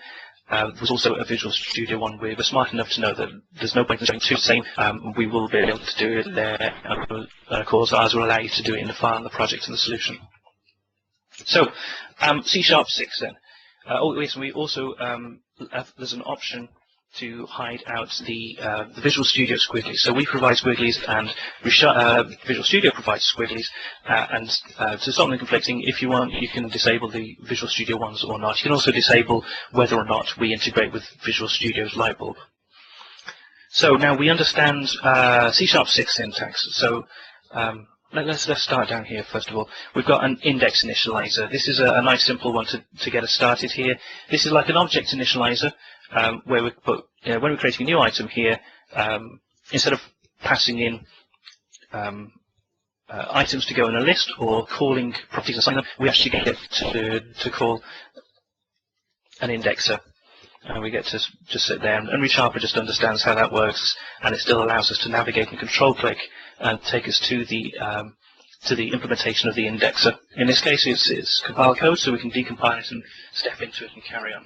Was also a Visual Studio one. We were smart enough to know that there's no point in doing two the same. We will be able to do it there. Of course, ours will allow you to do it in the file, the project, and the solution. So C#6 then. We also there's an option to hide out the Visual Studio squigglies. So we provide squigglies, and Visual Studio provides squigglies. And to stop them conflicting, if you want, you can disable the Visual Studio ones or not. You can also disable whether or not we integrate with Visual Studio's light bulb. So now we understand C#6 syntax. So let's start down here first of all. We've got an index initializer. This is a nice simple one to get us started here. This is like an object initializer where we put when we're creating a new item here, instead of passing in items to go in a list or calling properties and assign them, we actually get to call an indexer. And we get to just sit there, and Resharper just understands how that works, and it still allows us to navigate and control click and take us to the implementation of the indexer. In this case, it's compiled code, so we can decompile it and step into it and carry on.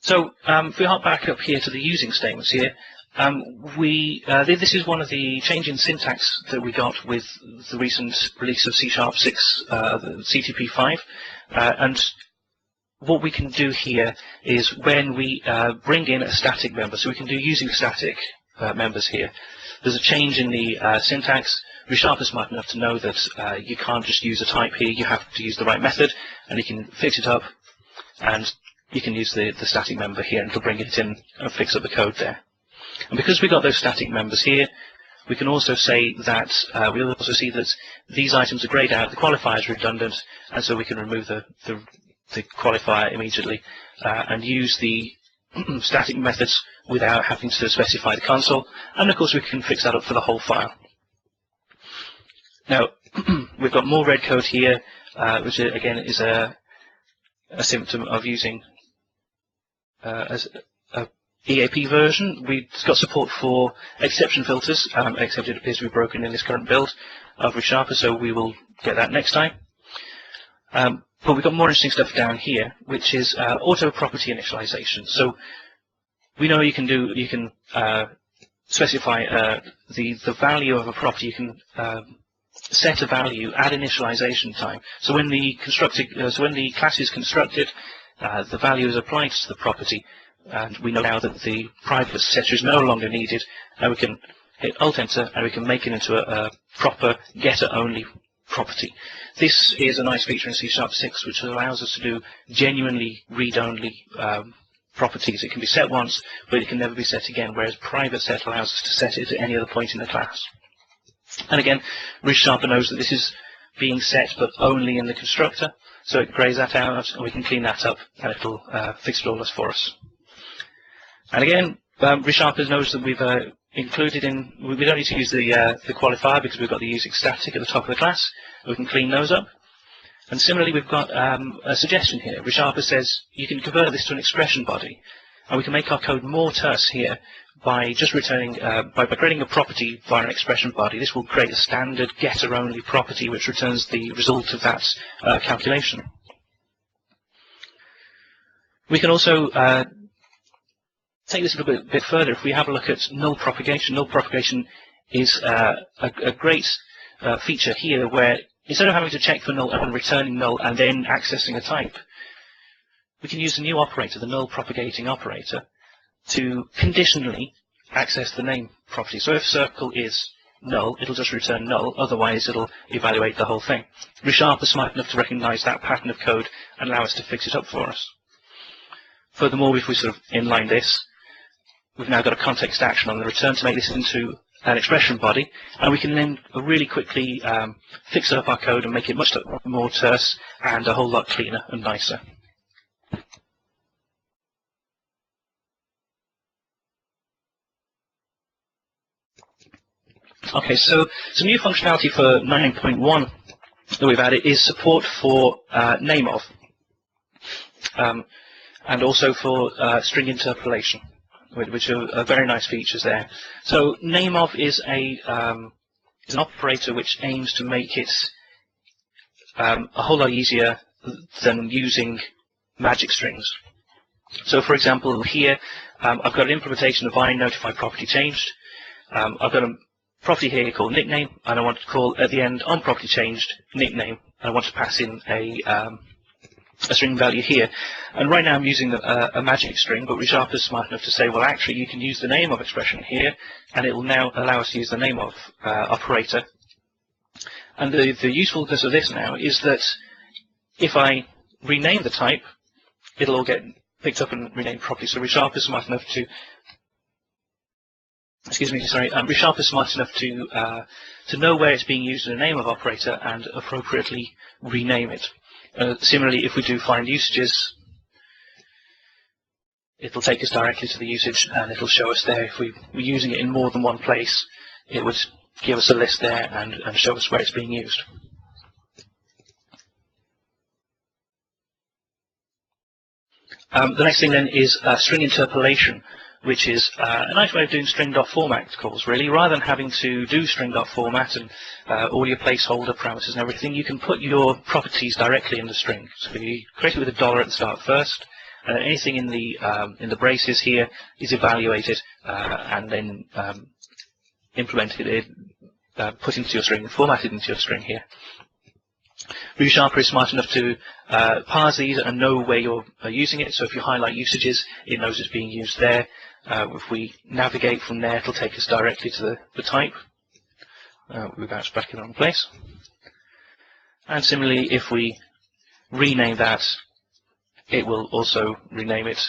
So if we hop back up here to the using statements here, this is one of the change in syntax that we got with the recent release of C#6, CTP5, and what we can do here is when we bring in a static member, so we can do using static members here. There's a change in the syntax. Resharper is smart enough to know that you can't just use a type here, you have to use the right method, and you can fix it up, and you can use the static member here, and it'll bring it in and fix up the code there. And because we've got those static members here, we can also say that, we'll also see that these items are grayed out, the qualifier is redundant, and so we can remove the qualifier immediately and use the static methods without having to specify the console. And of course we can fix that up for the whole file. Now we've got more red code here, which again is a symptom of using as a EAP version. We've got support for exception filters, except it appears to be broken in this current build. of Resharper, so we will get that next time. But we've got more interesting stuff down here, which is auto property initialization. So we know you can specify the value of a property. You can set a value at initialization time. So when the class is constructed, the value is applied to the property, and we know now that the private setter is no longer needed, and we can hit Alt-Enter, and we can make it into a proper getter-only property. This is a nice feature in C#6, which allows us to do genuinely read-only properties. It can be set once, but it can never be set again, whereas private set allows us to set it at any other point in the class. And again, Resharper knows that this is being set, but only in the constructor, so it grays that out, and we can clean that up, and it'll fix it all for us. And again, Resharper knows that we've included in, we don't need to use the qualifier because we've got the using static at the top of the class. We can clean those up. And similarly, we've got a suggestion here. Resharper says you can convert this to an expression body, and we can make our code more terse here by just returning, by creating a property via an expression body. This will create a standard getter-only property which returns the result of that calculation. We can also take this a little bit further. If we have a look at null propagation is a great feature here where instead of having to check for null and returning null and then accessing a type, we can use a new operator, the null propagating operator, to conditionally access the name property. So if circle is null, it'll just return null, otherwise it'll evaluate the whole thing. Resharper is smart enough to recognize that pattern of code and allow us to fix it up for us. Furthermore, if we sort of inline this, we've now got a context action on the return to make this into an expression body, and we can then really quickly fix up our code and make it much more terse and a whole lot cleaner and nicer. Okay, so some new functionality for 9.1 that we've added is support for name of, and also for string interpolation, which are very nice features there. So name of is an operator which aims to make it a whole lot easier than using magic strings. So for example, here I've got an implementation of notify property changed. I've got a property here called nickname, and I want to call at the end on property changed nickname, and I want to pass in a string value here. And right now I'm using a magic string, but Resharper is smart enough to say, well, actually you can use the name of expression here, and it will now allow us to use the name of operator. And the usefulness of this now is that if I rename the type, it'll all get picked up and renamed properly. So Resharper is smart enough to Resharper is smart enough to know where it's being used in the name of operator and appropriately rename it. Similarly, if we do find usages, it'll take us directly to the usage and it'll show us there. If we're using it in more than one place, it would give us a list there and show us where it's being used. The next thing then is string interpolation, which is a nice way of doing string.format calls, really. Rather than having to do string.format and all your placeholder parameters and everything, you can put your properties directly in the string. So you create it with a dollar at the start first, and anything in the braces here is evaluated and then implemented, put into your string, formatted into your string here. Resharper is smart enough to parse these and know where you're using it. So if you highlight usages, it knows it's being used there. If we navigate from there, it'll take us directly to the type. We bounce back in the wrong place. And similarly, if we rename that, it will also rename it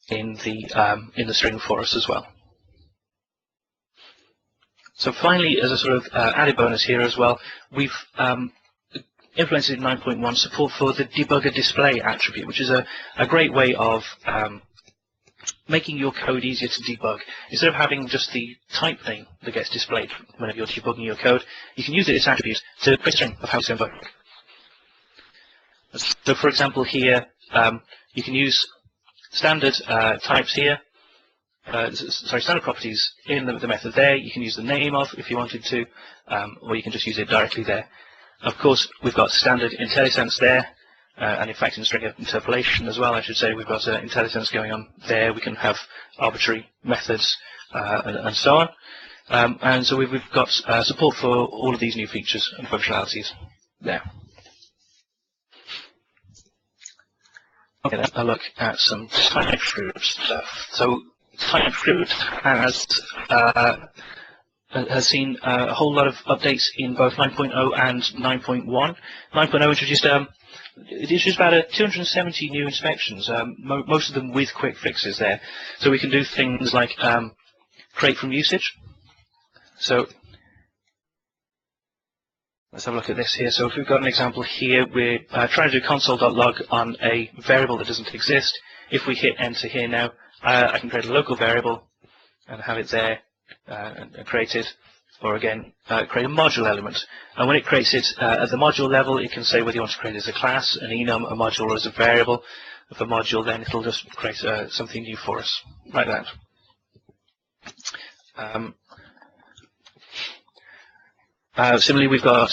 in the string for us as well. So finally, as a sort of added bonus here as well, we've implemented in 9.1 support for the debugger display attribute, which is a great way of making your code easier to debug. Instead of having just the type name that gets displayed whenever you're debugging your code, you can use its attributes to create a string of how it's going to work. So for example here, you can use standard types here, standard properties in the method there. You can use the name of if you wanted to, or you can just use it directly there. Of course, we've got standard IntelliSense there, and in fact in string interpolation as well, I should say. We've got IntelliSense going on there. We can have arbitrary methods and so on. And so we've got support for all of these new features and functionalities there. Okay, let's have a look at some TypeScript stuff. So TypeScript has seen a whole lot of updates in both 9.0 and 9.1. 9.0 introduced about 270 new inspections, most of them with quick fixes there. So we can do things like create from usage. So let's have a look at this here. So if we've got an example here, we're trying to do console.log on a variable that doesn't exist. If we hit enter here now, I can create a local variable and have it there and create it, or again, create a module element. And when it creates it at the module level, it can say whether you want to create it as a class, an enum, a module, or as a variable. If a module, then it'll just create something new for us, like that. Similarly, we've got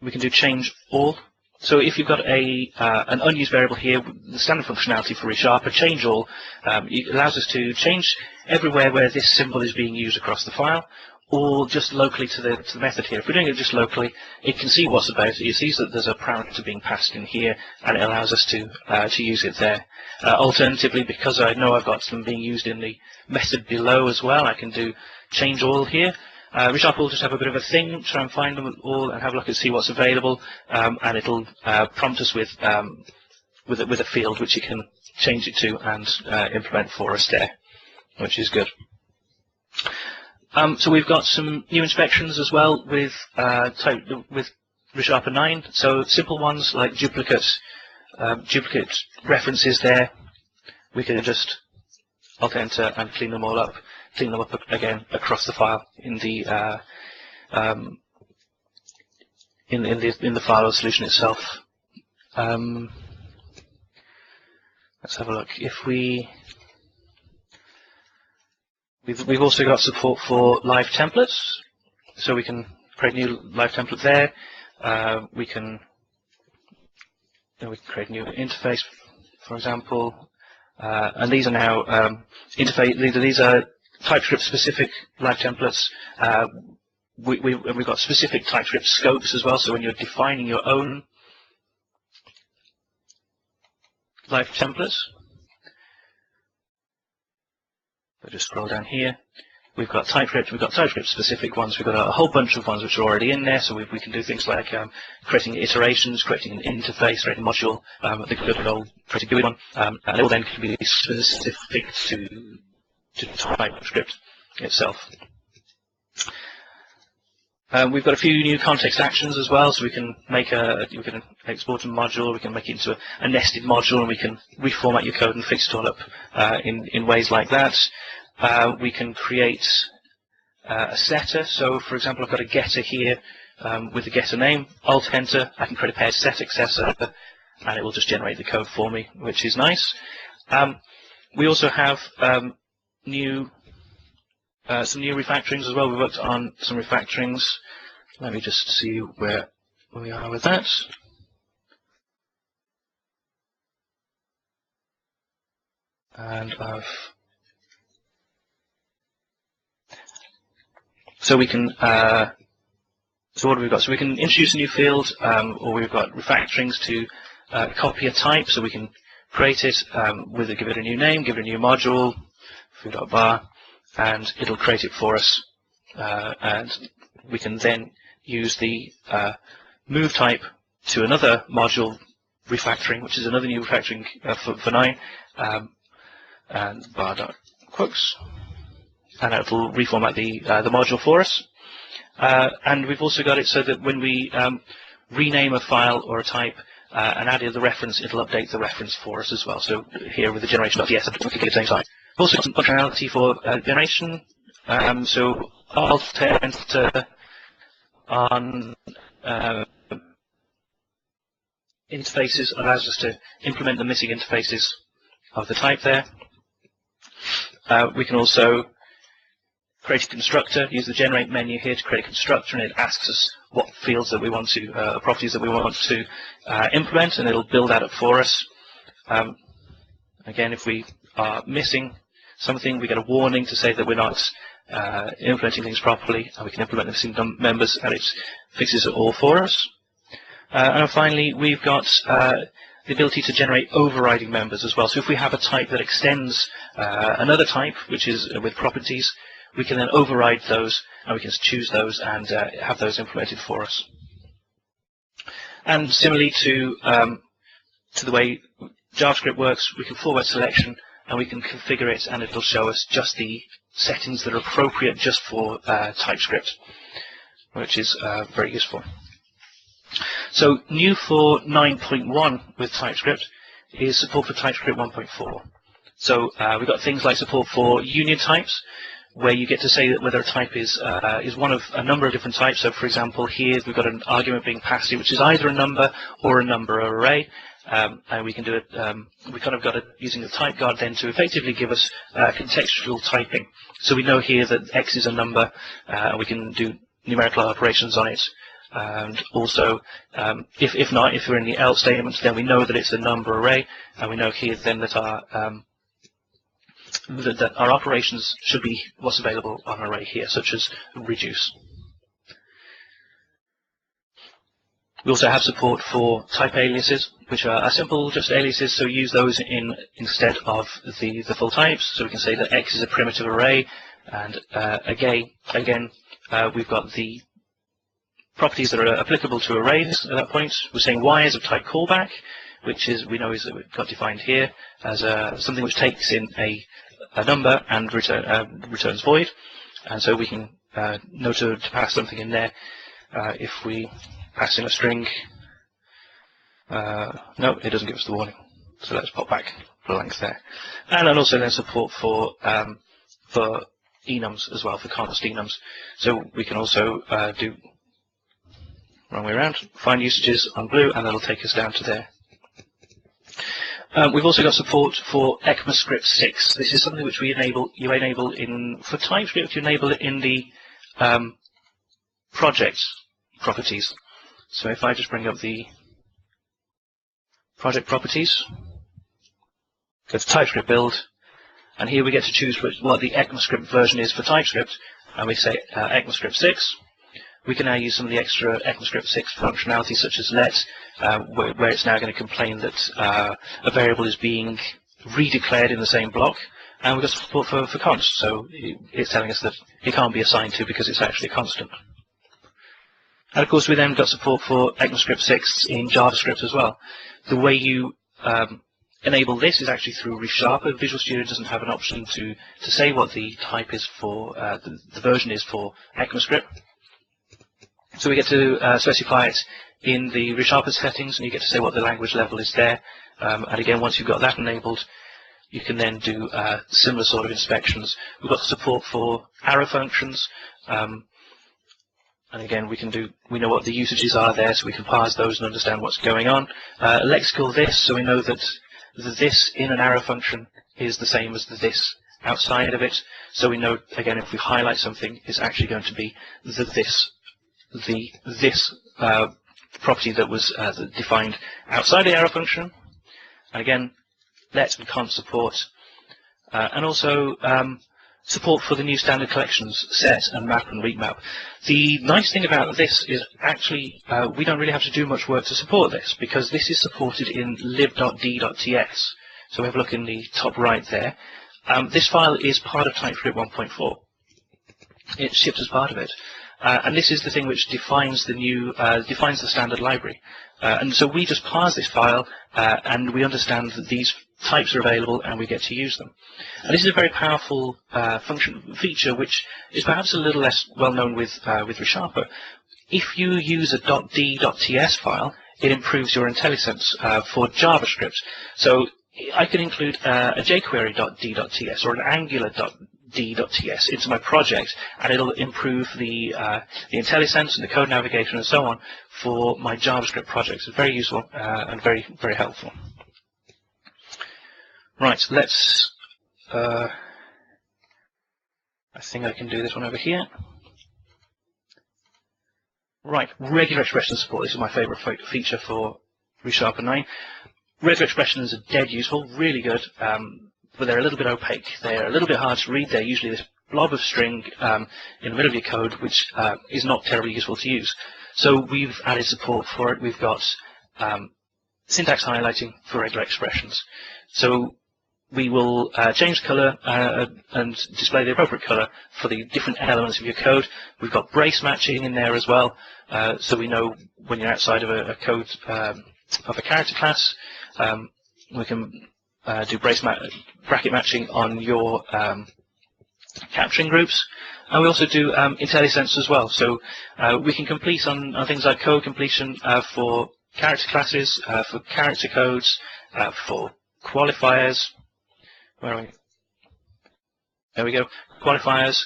we can do change all. So if you've got an unused variable here, the standard functionality for Resharper, change all, it allows us to change everywhere where this symbol is being used across the file, or just locally to the method here. If we're doing it just locally, it can see what's about it. It sees that there's a parameter being passed in here, and it allows us to use it there. Alternatively, because I know I've got some being used in the method below as well, I can do change all here. Resharper will just have a bit of a thing, try and find them all and have a look and see what's available, and it'll prompt us with a field which you can change it to and implement for us there, which is good. So we've got some new inspections as well with Resharper 9. So simple ones like duplicate references there. We can just Alt Enter and clean them all up. Clean them up again across the file in the in the file solution itself. Let's have a look. If we've also got support for live templates, so we can create a new live template there. We can create a new interface, for example, and these are now These are TypeScript-specific live templates. We've got specific TypeScript scopes as well, so when you're defining your own live templates, so just scroll down here, we've got TypeScript-specific ones. We've got a whole bunch of ones which are already in there, so we can do things like creating iterations, creating an interface, creating a module, the good old pretty good one, and it all then can be specific to TypeScript itself. We've got a few new context actions as well, so we can export a module, we can make it into a nested module, and we can reformat your code and fix it all up in ways like that. We can create a setter. So, for example, I've got a getter here with a getter name. Alt Enter, I can create a paired set accessor, and it will just generate the code for me, which is nice. We also have some new refactorings as well. We worked on some refactorings. Let me just see where we are with that. And so we can. So what have we got? So we can introduce a new field, or we've got refactorings to copy a type. So we can create it give it a new name, give it a new module, foo.bar, and it'll create it for us. And we can then use the move type to another module refactoring, which is another new refactoring for 9, and bar.quotes, and it will reformat the module for us. And we've also got it so that when we rename a file or a type and add in the reference, it'll update the reference for us as well. So here with the generation.ts, we can get the same time. Also got some functionality for generation. So Alt Enter on interfaces allows us to implement the missing interfaces of the type there. We can also create a constructor, use the generate menu here to create a constructor, and it asks us what fields that we want to, properties that we want to implement, and it'll build that up for us. Again, if we are missing something, we get a warning to say that we're not implementing things properly, and we can implement the missing members, and it fixes it all for us. And finally, we've got the ability to generate overriding members as well. So if we have a type that extends another type, which is with properties, we can then override those, and we can choose those and have those implemented for us. And similarly to the way JavaScript works, we can forward selection, and we can configure it, and it'll show us just the settings that are appropriate just for TypeScript, which is very useful. So new for 9.1 with TypeScript is support for TypeScript 1.4. So we've got things like support for union types, where you get to say that whether a type is one of a number of different types. So for example, here we've got an argument being passed in, which is either a number or a number array. And we can do it, we kind of got it using the type guard then to effectively give us contextual typing. So we know here that X is a number, and we can do numerical operations on it. And also, if not, if we're in the else statements, then we know that it's a number array, and we know here then that our operations should be what's available on an array here, such as reduce. We also have support for type aliases, which are simple, just aliases, so use those instead of the full types. So we can say that X is a primitive array, and again, we've got the properties that are applicable to arrays at that point. We're saying Y is of type callback, which is we know is got defined here as something which takes in a number and returns void, and so we can know to pass something in there. If we pass in a string, no, it doesn't give us the warning. So let's pop back blank there, and then also then support for enums as well, for const enums. So we can also do wrong way around, find usages on blue, and that'll take us down to there. We've also got support for ECMAScript 6. This is something which you enable in, for TypeScript, you enable it in the project properties. So if I just bring up the project properties, go to TypeScript build, and here we get to choose what the ECMAScript version is for TypeScript, and we say ECMAScript 6. We can now use some of the extra ECMAScript 6 functionality, such as let, where it's now going to complain that a variable is being redeclared in the same block, and we've got support for const, so it's telling us that it can't be assigned to because it's actually a constant. And of course, we then got support for ECMAScript 6 in JavaScript as well. The way you enable this is actually through Resharper. Visual Studio doesn't have an option to say what the type is for, the version is for ECMAScript. So we get to specify it in the Resharper settings, and you get to say what the language level is there. And again, once you've got that enabled, you can then do similar sort of inspections. We've got support for arrow functions. And again, we know what the usages are there, so we can parse those and understand what's going on. Lexical this, so we know that the this in an arrow function is the same as the this outside of it. So we know, again, if we highlight something, it's actually going to be the this property that was defined outside the arrow function. And again, let and const support, and also support for the new standard collections, set and map and remap. The nice thing about this is actually we don't really have to do much work to support this, because this is supported in lib.d.ts. So we have a look in the top right there. This file is part of TypeScript 1.4. It's shipped as part of it. And this is the thing which defines defines the standard library. And so we just parse this file, and we understand that these types are available, and we get to use them. And this is a very powerful feature, which is perhaps a little less well known with Resharper. If you use a .d.ts file, it improves your IntelliSense for JavaScript. So I can include a jQuery.d.ts or an Angular.d.ts into my project, and it'll improve the IntelliSense and the code navigation and so on for my JavaScript projects. It's very useful and very, very helpful. Right, let's think I can do this one over here. Right, regular expression support. This is my favorite feature for Resharper 9. Regular expressions are dead useful, really good, but they're a little bit opaque. They're a little bit hard to read. They're usually this blob of string in the middle of your code, which is not terribly useful to use. So we've added support for it. We've got syntax highlighting for regular expressions. So we will change the color and display the appropriate color for the different elements of your code. We've got brace matching in there as well, so we know when you're outside of a code of a character class. We can do bracket matching on your capturing groups, and we also do IntelliSense as well. So we can complete on things like code completion for character classes, for character codes, for qualifiers. Where are we? There we go. Qualifiers,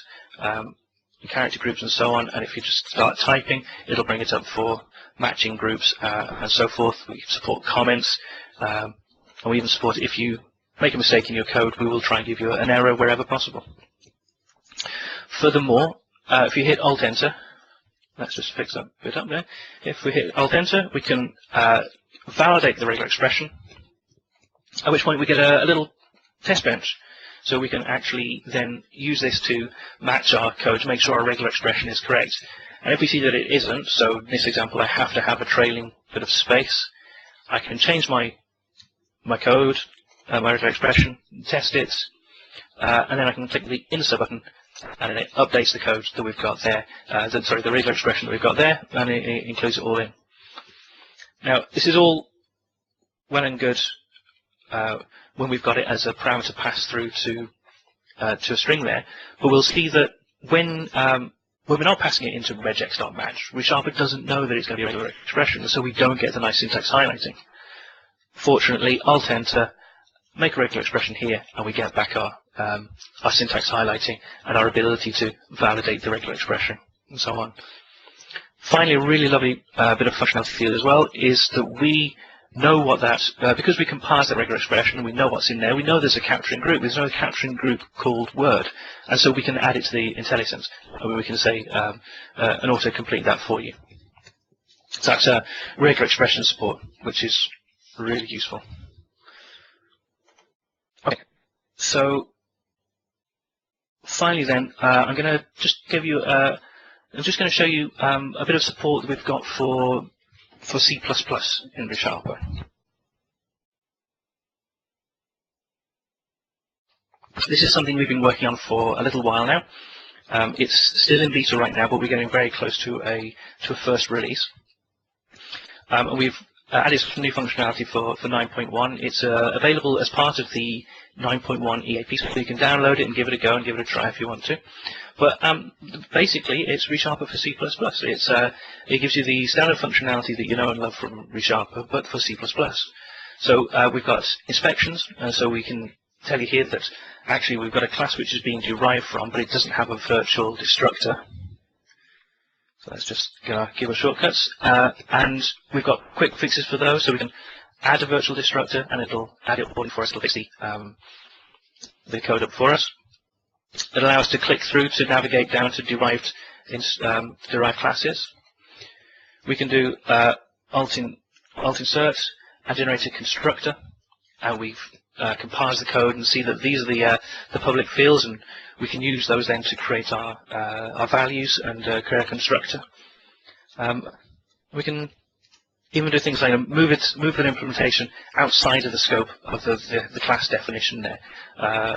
character groups, and so on. And if you just start typing, it'll bring it up for matching groups and so forth. We support comments, and we even support if you make a mistake in your code, we will try and give you an error wherever possible. Furthermore, if you hit Alt-Enter, let's just fix that bit up there. If we hit Alt-Enter, we can validate the regular expression, at which point we get a little test bench. So we can actually then use this to match our code to make sure our regular expression is correct. And if we see that it isn't, so in this example I have to have a trailing bit of space, I can change my code, my regular expression, test it, and then I can click the insert button, and it updates the code that we've got there, the regular expression that we've got there, and it includes it all in. Now, this is all well and good when we've got it as a parameter passed through to a string there, but we'll see that when we're not passing it into regex.match, Resharper doesn't know that it's going to be a regular expression, so we don't get the nice syntax highlighting. Fortunately, Alt-Enter, make a regular expression here, and we get back our syntax highlighting and our ability to validate the regular expression, and so on. Finally, a really lovely bit of functionality as well is that we know what that, because we can parse that regular expression and we know what's in there, we know there's a capturing group. There's no capturing group called Word, and so we can add it to the IntelliSense, and we can say and auto-complete that for you. So that's regular expression support, which is really useful. Okay, so finally then, I'm going to just give you, I'm just going to show you a bit of support that we've got for C++ in Resharper. This is something we've been working on for a little while now. It's still in beta right now, but we're getting very close to a first release. And we've added some new functionality for 9.1. It's available as part of the 9.1 EAP, so you can download it and give it a go and give it a try if you want to. But basically, it's Resharper for C++. It gives you the standard functionality that you know and love from Resharper, but for C++. So we've got inspections, and so we can tell you here that actually we've got a class which is being derived from, but it doesn't have a virtual destructor. So let's just give us shortcuts, and we've got quick fixes for those, so we can add a virtual destructor, and it'll add it for us. It'll fix the code up for us. It allows us to click through to navigate down to derived classes. We can do alt insert and generate a constructor, and we've compiled the code and see that these are the public fields, and we can use those then to create our values and create a constructor. We can even do things like move an implementation outside of the scope of the class definition there.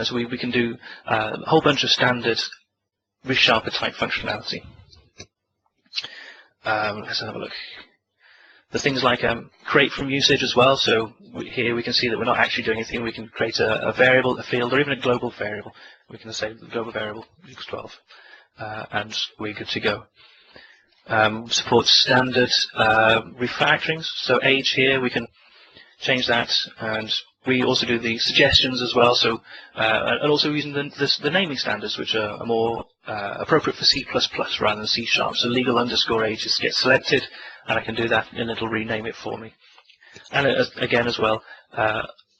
So we can do a whole bunch of standard Resharper type functionality. Let's have a look. The things like create from usage as well. So here we can see that we're not actually doing anything. We can create a variable, a field, or even a global variable. We can say the global variable equals 12, and we're good to go. Supports standard refactorings. So age here, we can change that, and we also do the suggestions as well. So and also using the naming standards, which are more appropriate for C++ rather than C#. So legal underscore ages gets selected, and I can do that, and it'll rename it for me. And again as well,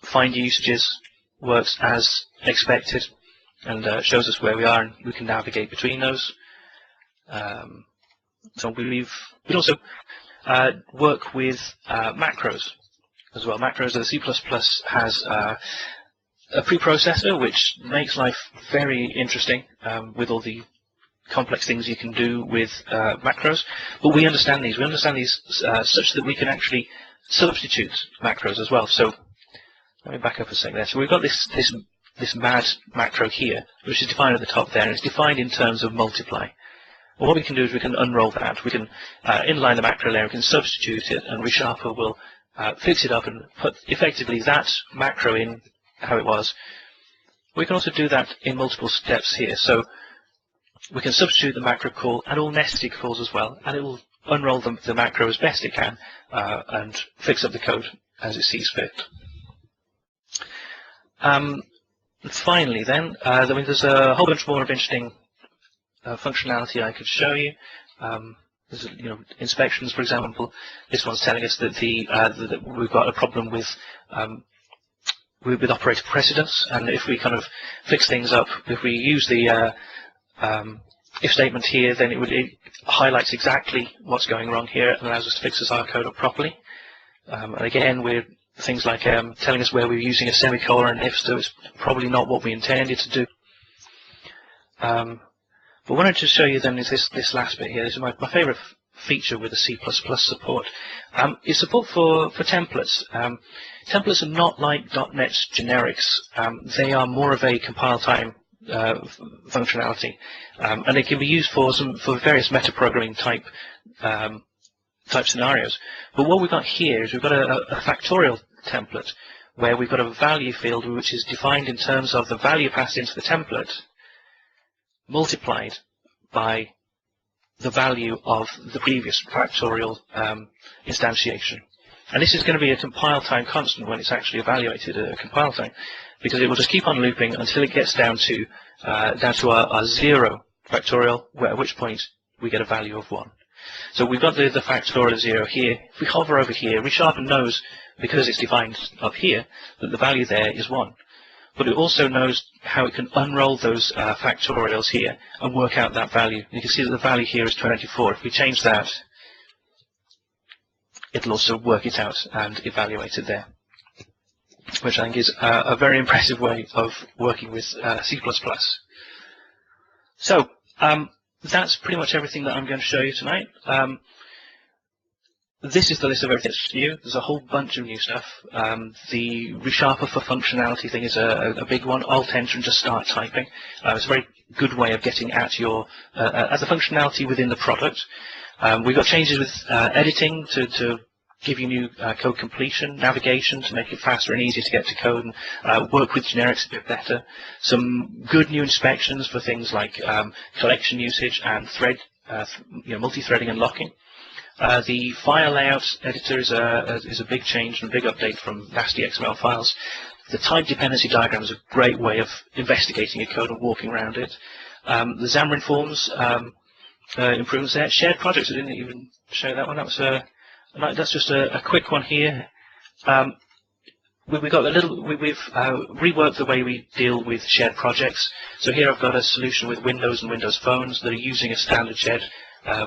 find usages works as expected. and shows us where we are, and we can navigate between those. So we also work with macros as well. Macros, the C++ has a preprocessor which makes life very interesting with all the complex things you can do with macros. But we understand these. We understand these such that we can actually substitute macros as well. So let me back up a second there. So we've got this mad macro here, which is defined at the top there, and it's defined in terms of multiply. Well, what we can do is we can unroll that. We can inline the macro layer, we can substitute it, and Resharper will fix it up and put effectively that macro in how it was. We can also do that in multiple steps here. So we can substitute the macro call and all nested calls as well, and it will unroll the macro as best it can and fix up the code as it sees fit. Finally, then, there's a whole bunch more of interesting functionality I could show you. There's inspections, for example. This one's telling us that that we've got a problem with operator precedence, and if we kind of fix things up, if we use the if statement here, then it highlights exactly what's going wrong here and allows us to fix our code up properly. And again, things like telling us where we're using a semicolon and if, so it's probably not what we intended to do. But what I wanted to show you then is this last bit here. This is my favorite feature with the C++ support. Is support for templates. Templates are not like .NET's generics. They are more of a compile time functionality, and they can be used for various metaprogramming type scenarios. But what we've got here is we've got a factorial template where we've got a value field which is defined in terms of the value passed into the template multiplied by the value of the previous factorial instantiation. And this is going to be a compile time constant when it's actually evaluated at a compile time, because it will just keep on looping until it gets down to our 0 factorial, at which point we get a value of 1. So we've got the factorial of 0 here. If we hover over here, Resharper knows, because it's defined up here, that the value there is 1. But it also knows how it can unroll those factorials here and work out that value. You can see that the value here is 24. If we change that, it'll also work it out and evaluate it there, which I think is a very impressive way of working with C++. So that's pretty much everything that I'm going to show you tonight. This is the list of everything that's new. There's a whole bunch of new stuff. The Resharper for functionality thing is a big one. Alt-Enter and just start typing. It's a very good way of getting at the functionality within the product. We've got changes with editing to give you new code completion, navigation to make it faster and easier to get to code, and work with generics a bit better. Some good new inspections for things like collection usage and multi-threading and locking. The file layout editor is a big change and a big update from nasty XML files. The type dependency diagram is a great way of investigating a code and walking around it. The Xamarin Forms improvements there. Shared projects, I didn't even show that one. That's just a quick one here. We've reworked the way we deal with shared projects. So here I've got a solution with Windows and Windows Phones that are using a standard shared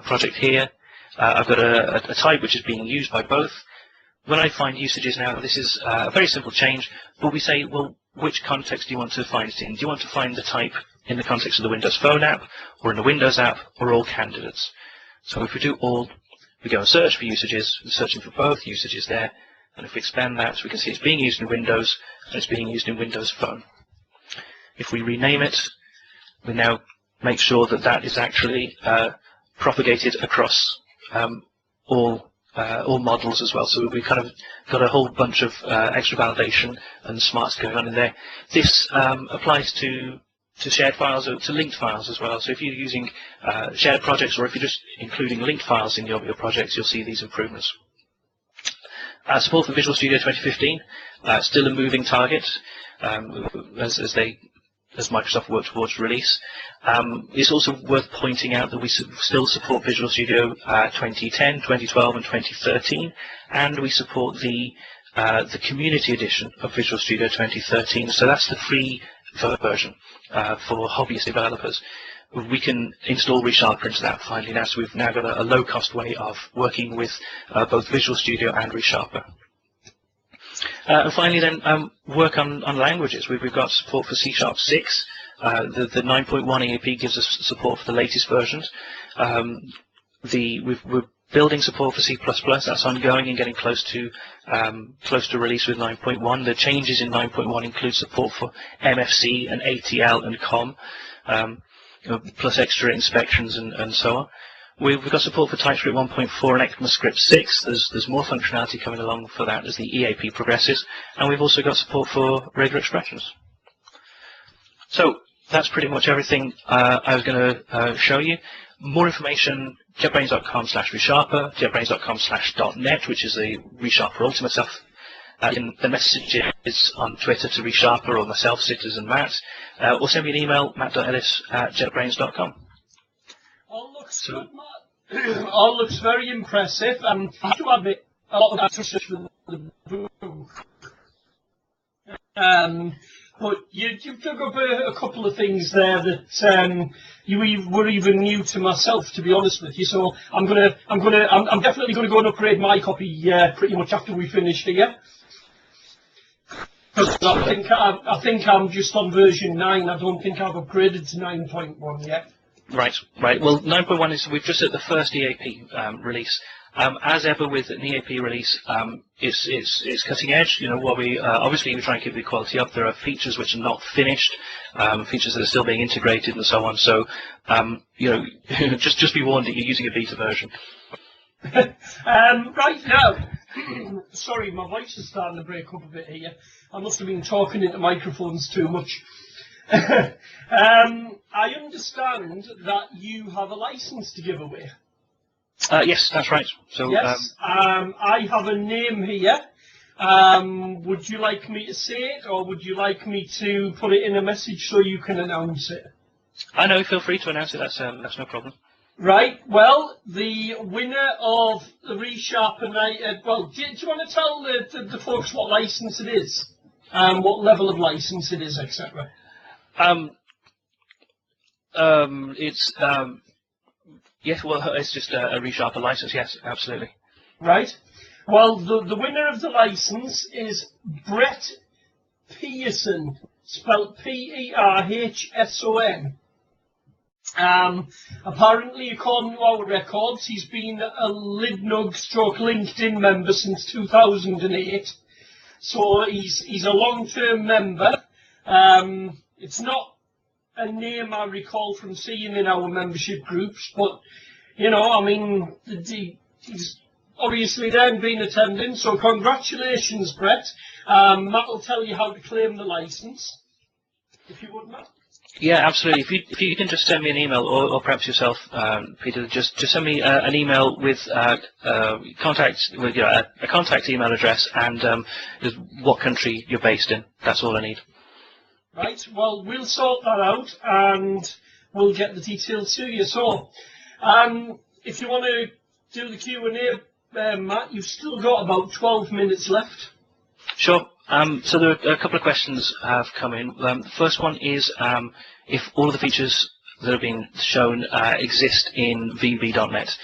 project here. I've got a type which is being used by both. When I find usages now, this is a very simple change, but we say, well, which context do you want to find it in? Do you want to find the type in the context of the Windows Phone app, or in the Windows app, or all candidates? So if we do all, we go and search for usages, we're searching for both usages there, and if we expand that, we can see it's being used in Windows, and it's being used in Windows Phone. If we rename it, we now make sure that that is actually propagated across all models as well. So we've kind of got a whole bunch of extra validation and smarts going on in there. This applies to shared files or to linked files as well. So if you're using shared projects, or if you're just including linked files in your projects, you'll see these improvements. Support for Visual Studio 2015, still a moving target as Microsoft work towards release. It's also worth pointing out that we still support Visual Studio 2010, 2012, and 2013, and we support the community edition of Visual Studio 2013. So that's the free version for hobbyist developers. We can install Resharper into that finally now, so we've now got a low-cost way of working with both Visual Studio and Resharper. And finally then, work on languages. We've got support for C#6. The 9.1 EAP gives us support for the latest versions. We're building support for C++. That's ongoing and getting close to release with 9.1. The changes in 9.1 include support for MFC and ATL and COM, plus extra inspections and so on. We've got support for TypeScript 1.4 and ECMAScript 6. There's more functionality coming along for that as the EAP progresses, and we've also got support for regular expressions. So that's pretty much everything I was going to show you. More information, jetbrains.com/resharper, jetbrains.com/.net, which is the Resharper Ultimate stuff. The messages on Twitter to Resharper or myself, Citizen Matt, or send me an email, matt.ellis@jetbrains.com. All looks good, Matt. All looks very impressive. I have to admit, a lot of that research for the book. But you've dug up a couple of things there that were even new to myself, to be honest with you. So I'm definitely gonna go and upgrade my copy pretty much after we finish here. I think I'm just on version 9. I don't think I've upgraded to 9.1 yet. Right. Well, 9.1 is, we've just at the first EAP release. As ever with an EAP release, it's cutting edge. You know, while we obviously we try and keep the quality up, there are features which are not finished, features that are still being integrated and so on. So, you know, just be warned that you're using a beta version. Right now, sorry, my voice is starting to break up a bit here. I must have been talking into microphones too much. I understand that you have a license to give away. Yes, that's right. So yes, I have a name here. Would you like me to say it, or would you like me to put it in a message so you can announce it? I know. Feel free to announce it. That's no problem. Right. Well, the winner of the Resharper night. Well, do you want to tell the folks what license it is, what level of license it is, etc. It's yes. Well, it's just a Resharper license. Yes, absolutely. Right. Well, the winner of the license is Brett Pearson, spelled P-E-R-H-S-O-N. Apparently, according to our records, he's been a LIDNUG/LinkedIn member since 2008. So he's a long-term member. It's not a name I recall from seeing in our membership groups, but, you know, I mean, he's obviously there and been attending, so congratulations, Brett. Matt will tell you how to claim the license, if you would, Matt. Yeah, absolutely. If you can just send me an email, or perhaps yourself, Peter, just send me an email with contact, with a contact email address and just what country you're based in. That's all I need. Right. Well, we'll sort that out and we'll get the details to you. So, if you want to do the Q&A, Matt, you've still got about 12 minutes left. Sure. So there are a couple of questions have come in. The first one is if all of the features that have been shown exist in VB.NET.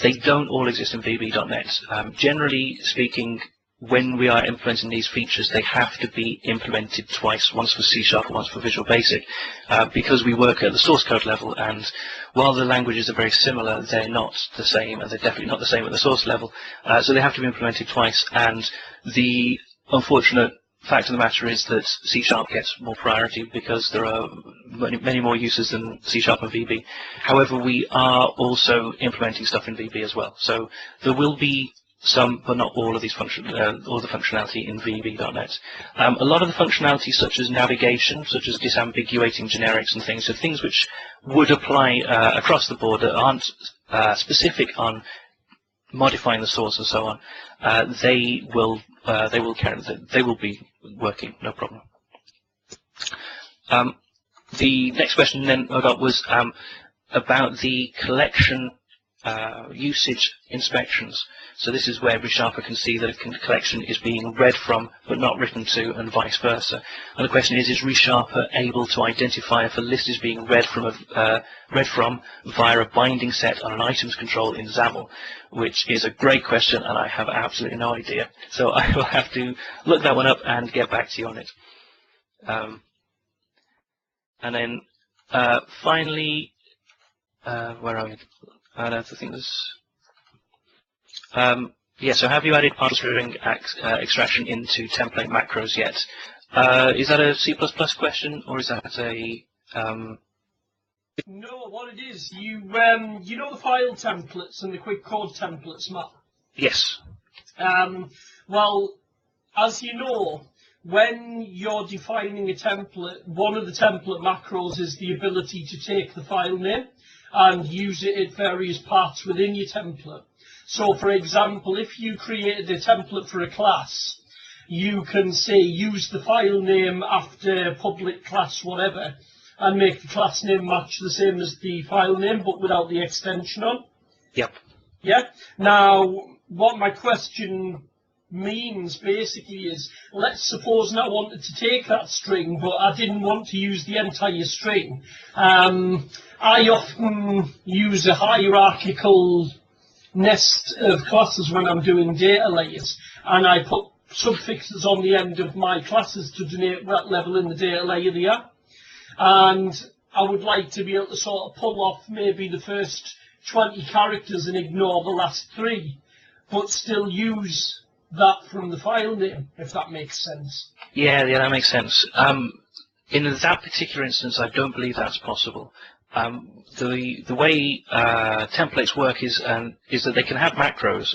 They don't all exist in VB.NET. Generally speaking, when we are implementing these features, they have to be implemented twice, once for C# and once for Visual Basic, because we work at the source code level, and while the languages are very similar, they're not the same, and they're definitely not the same at the source level. So they have to be implemented twice, and the unfortunate fact of the matter is that C# gets more priority because there are many more users than C# and VB. However, we are also implementing stuff in VB as well. So there will be some, but not all of these all the functionality in VB.NET. A lot of the functionality, such as navigation, such as disambiguating generics and things, so things which would apply across the board that aren't specific on modifying the source and so on, they will be working, no problem. The next question then I got was about the collection usage inspections. So this is where Resharper can see that a collection is being read from but not written to, and vice versa. And the question is Resharper able to identify if a list is being read from via a binding set on an items control in XAML, which is a great question, and I have absolutely no idea. So I will have to look that one up and get back to you on it. And then finally, where are we? I think there's yeah. So have you added partial string extraction into template macros yet? Is that a C++ question, or is that a? No, what it is, you know the file templates and the quick code templates, Matt? Yes. Well, as you know, when you're defining a template, one of the template macros is the ability to take the file name and use it at various parts within your template. So, for example, if you created a template for a class, you can say use the file name after public class whatever and make the class name match the same as the file name but without the extension on. Yep. Yeah? Now, what my question means basically is, let's suppose I wanted to take that string but I didn't want to use the entire string. I often use a hierarchical nest of classes when I'm doing data layers, and I put suffixes on the end of my classes to denote what level in the data layer they are. And I would like to be able to sort of pull off maybe the first 20 characters and ignore the last 3, but still use that from the file name, if that makes sense. Yeah, that makes sense. In that particular instance, I don't believe that's possible. The way templates work is that they can have macros.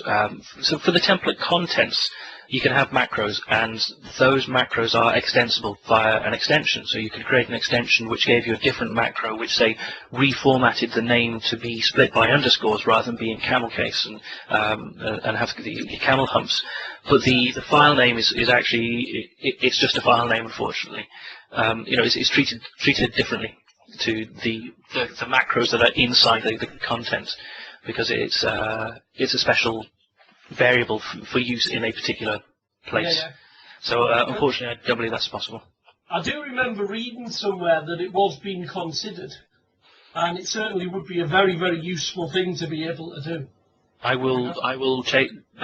So for the template contents, you can have macros, and those macros are extensible via an extension. So you could create an extension which gave you a different macro, which say reformatted the name to be split by underscores rather than being camel case and have the camel humps. But the file name is actually it's just a file name, unfortunately. It's treated differently to the macros that are inside the content, because it's a special variable for use in a particular place. Yeah. So unfortunately, I don't believe that's possible. I do remember reading somewhere that it was being considered, and it certainly would be a very, very useful thing to be able to do. I'll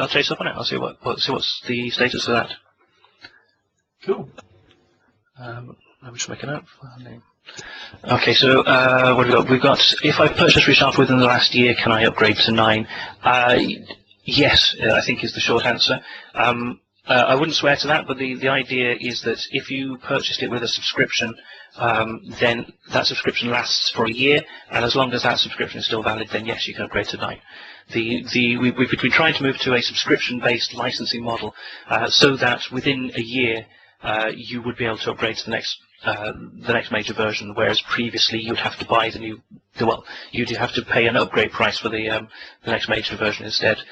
chase up on it. I'll see what's the status of that. Cool. I'm just making up file name. Okay, so what have we got? We've got, if I purchased Resharper within the last year, can I upgrade to 9? Yes, I think is the short answer. I wouldn't swear to that, but the idea is that if you purchased it with a subscription, then that subscription lasts for a year, and as long as that subscription is still valid, then yes, you can upgrade to 9. We've been trying to move to a subscription-based licensing model, so that within a year you would be able to upgrade to the next major version, whereas previously you'd have to buy you'd have to pay an upgrade price for the next major version instead.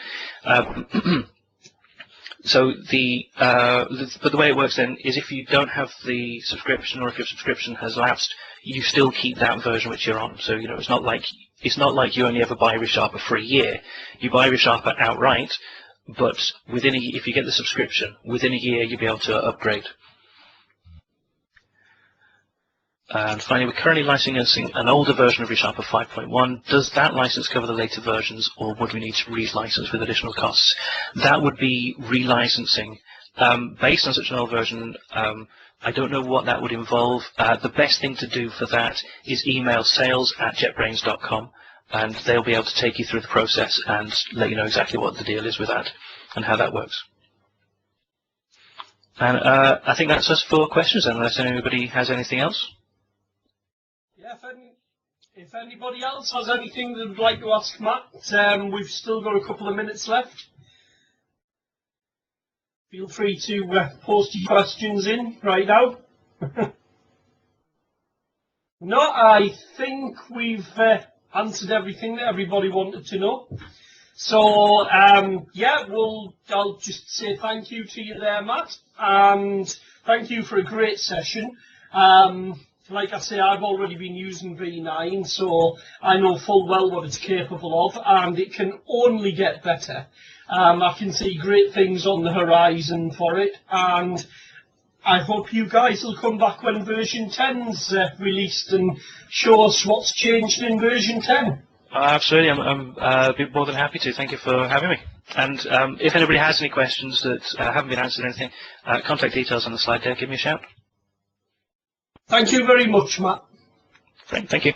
So but the way it works then is, if you don't have the subscription, or if your subscription has lapsed, you still keep that version which you're on. So it's not like you only ever buy Resharper for a year. You buy Resharper outright, but if you get the subscription, within a year you'll be able to upgrade. And finally, we're currently licensing an older version of Resharper 5.1. Does that license cover the later versions, or would we need to relicense with additional costs? That would be relicensing. Based on such an old version, I don't know what that would involve. The best thing to do for that is email sales@jetbrains.com, and they'll be able to take you through the process and let you know exactly what the deal is with that and how that works. And I think that's us for questions, unless anybody has anything else. Yeah, if anybody else has anything they would like to ask Matt, we've still got a couple of minutes left. Feel free to post your questions in right now. No, I think we've answered everything that everybody wanted to know. So, yeah, I'll just say thank you to you there, Matt, and thank you for a great session. Like I say, I've already been using V9, so I know full well what it's capable of, and it can only get better. I can see great things on the horizon for it, and I hope you guys will come back when version 10's released and show us what's changed in version 10. Absolutely, I'm be more than happy to. Thank you for having me. And if anybody has any questions that haven't been answered or anything, contact details on the slide there. Give me a shout. Thank you very much, Matt. Great, thank you.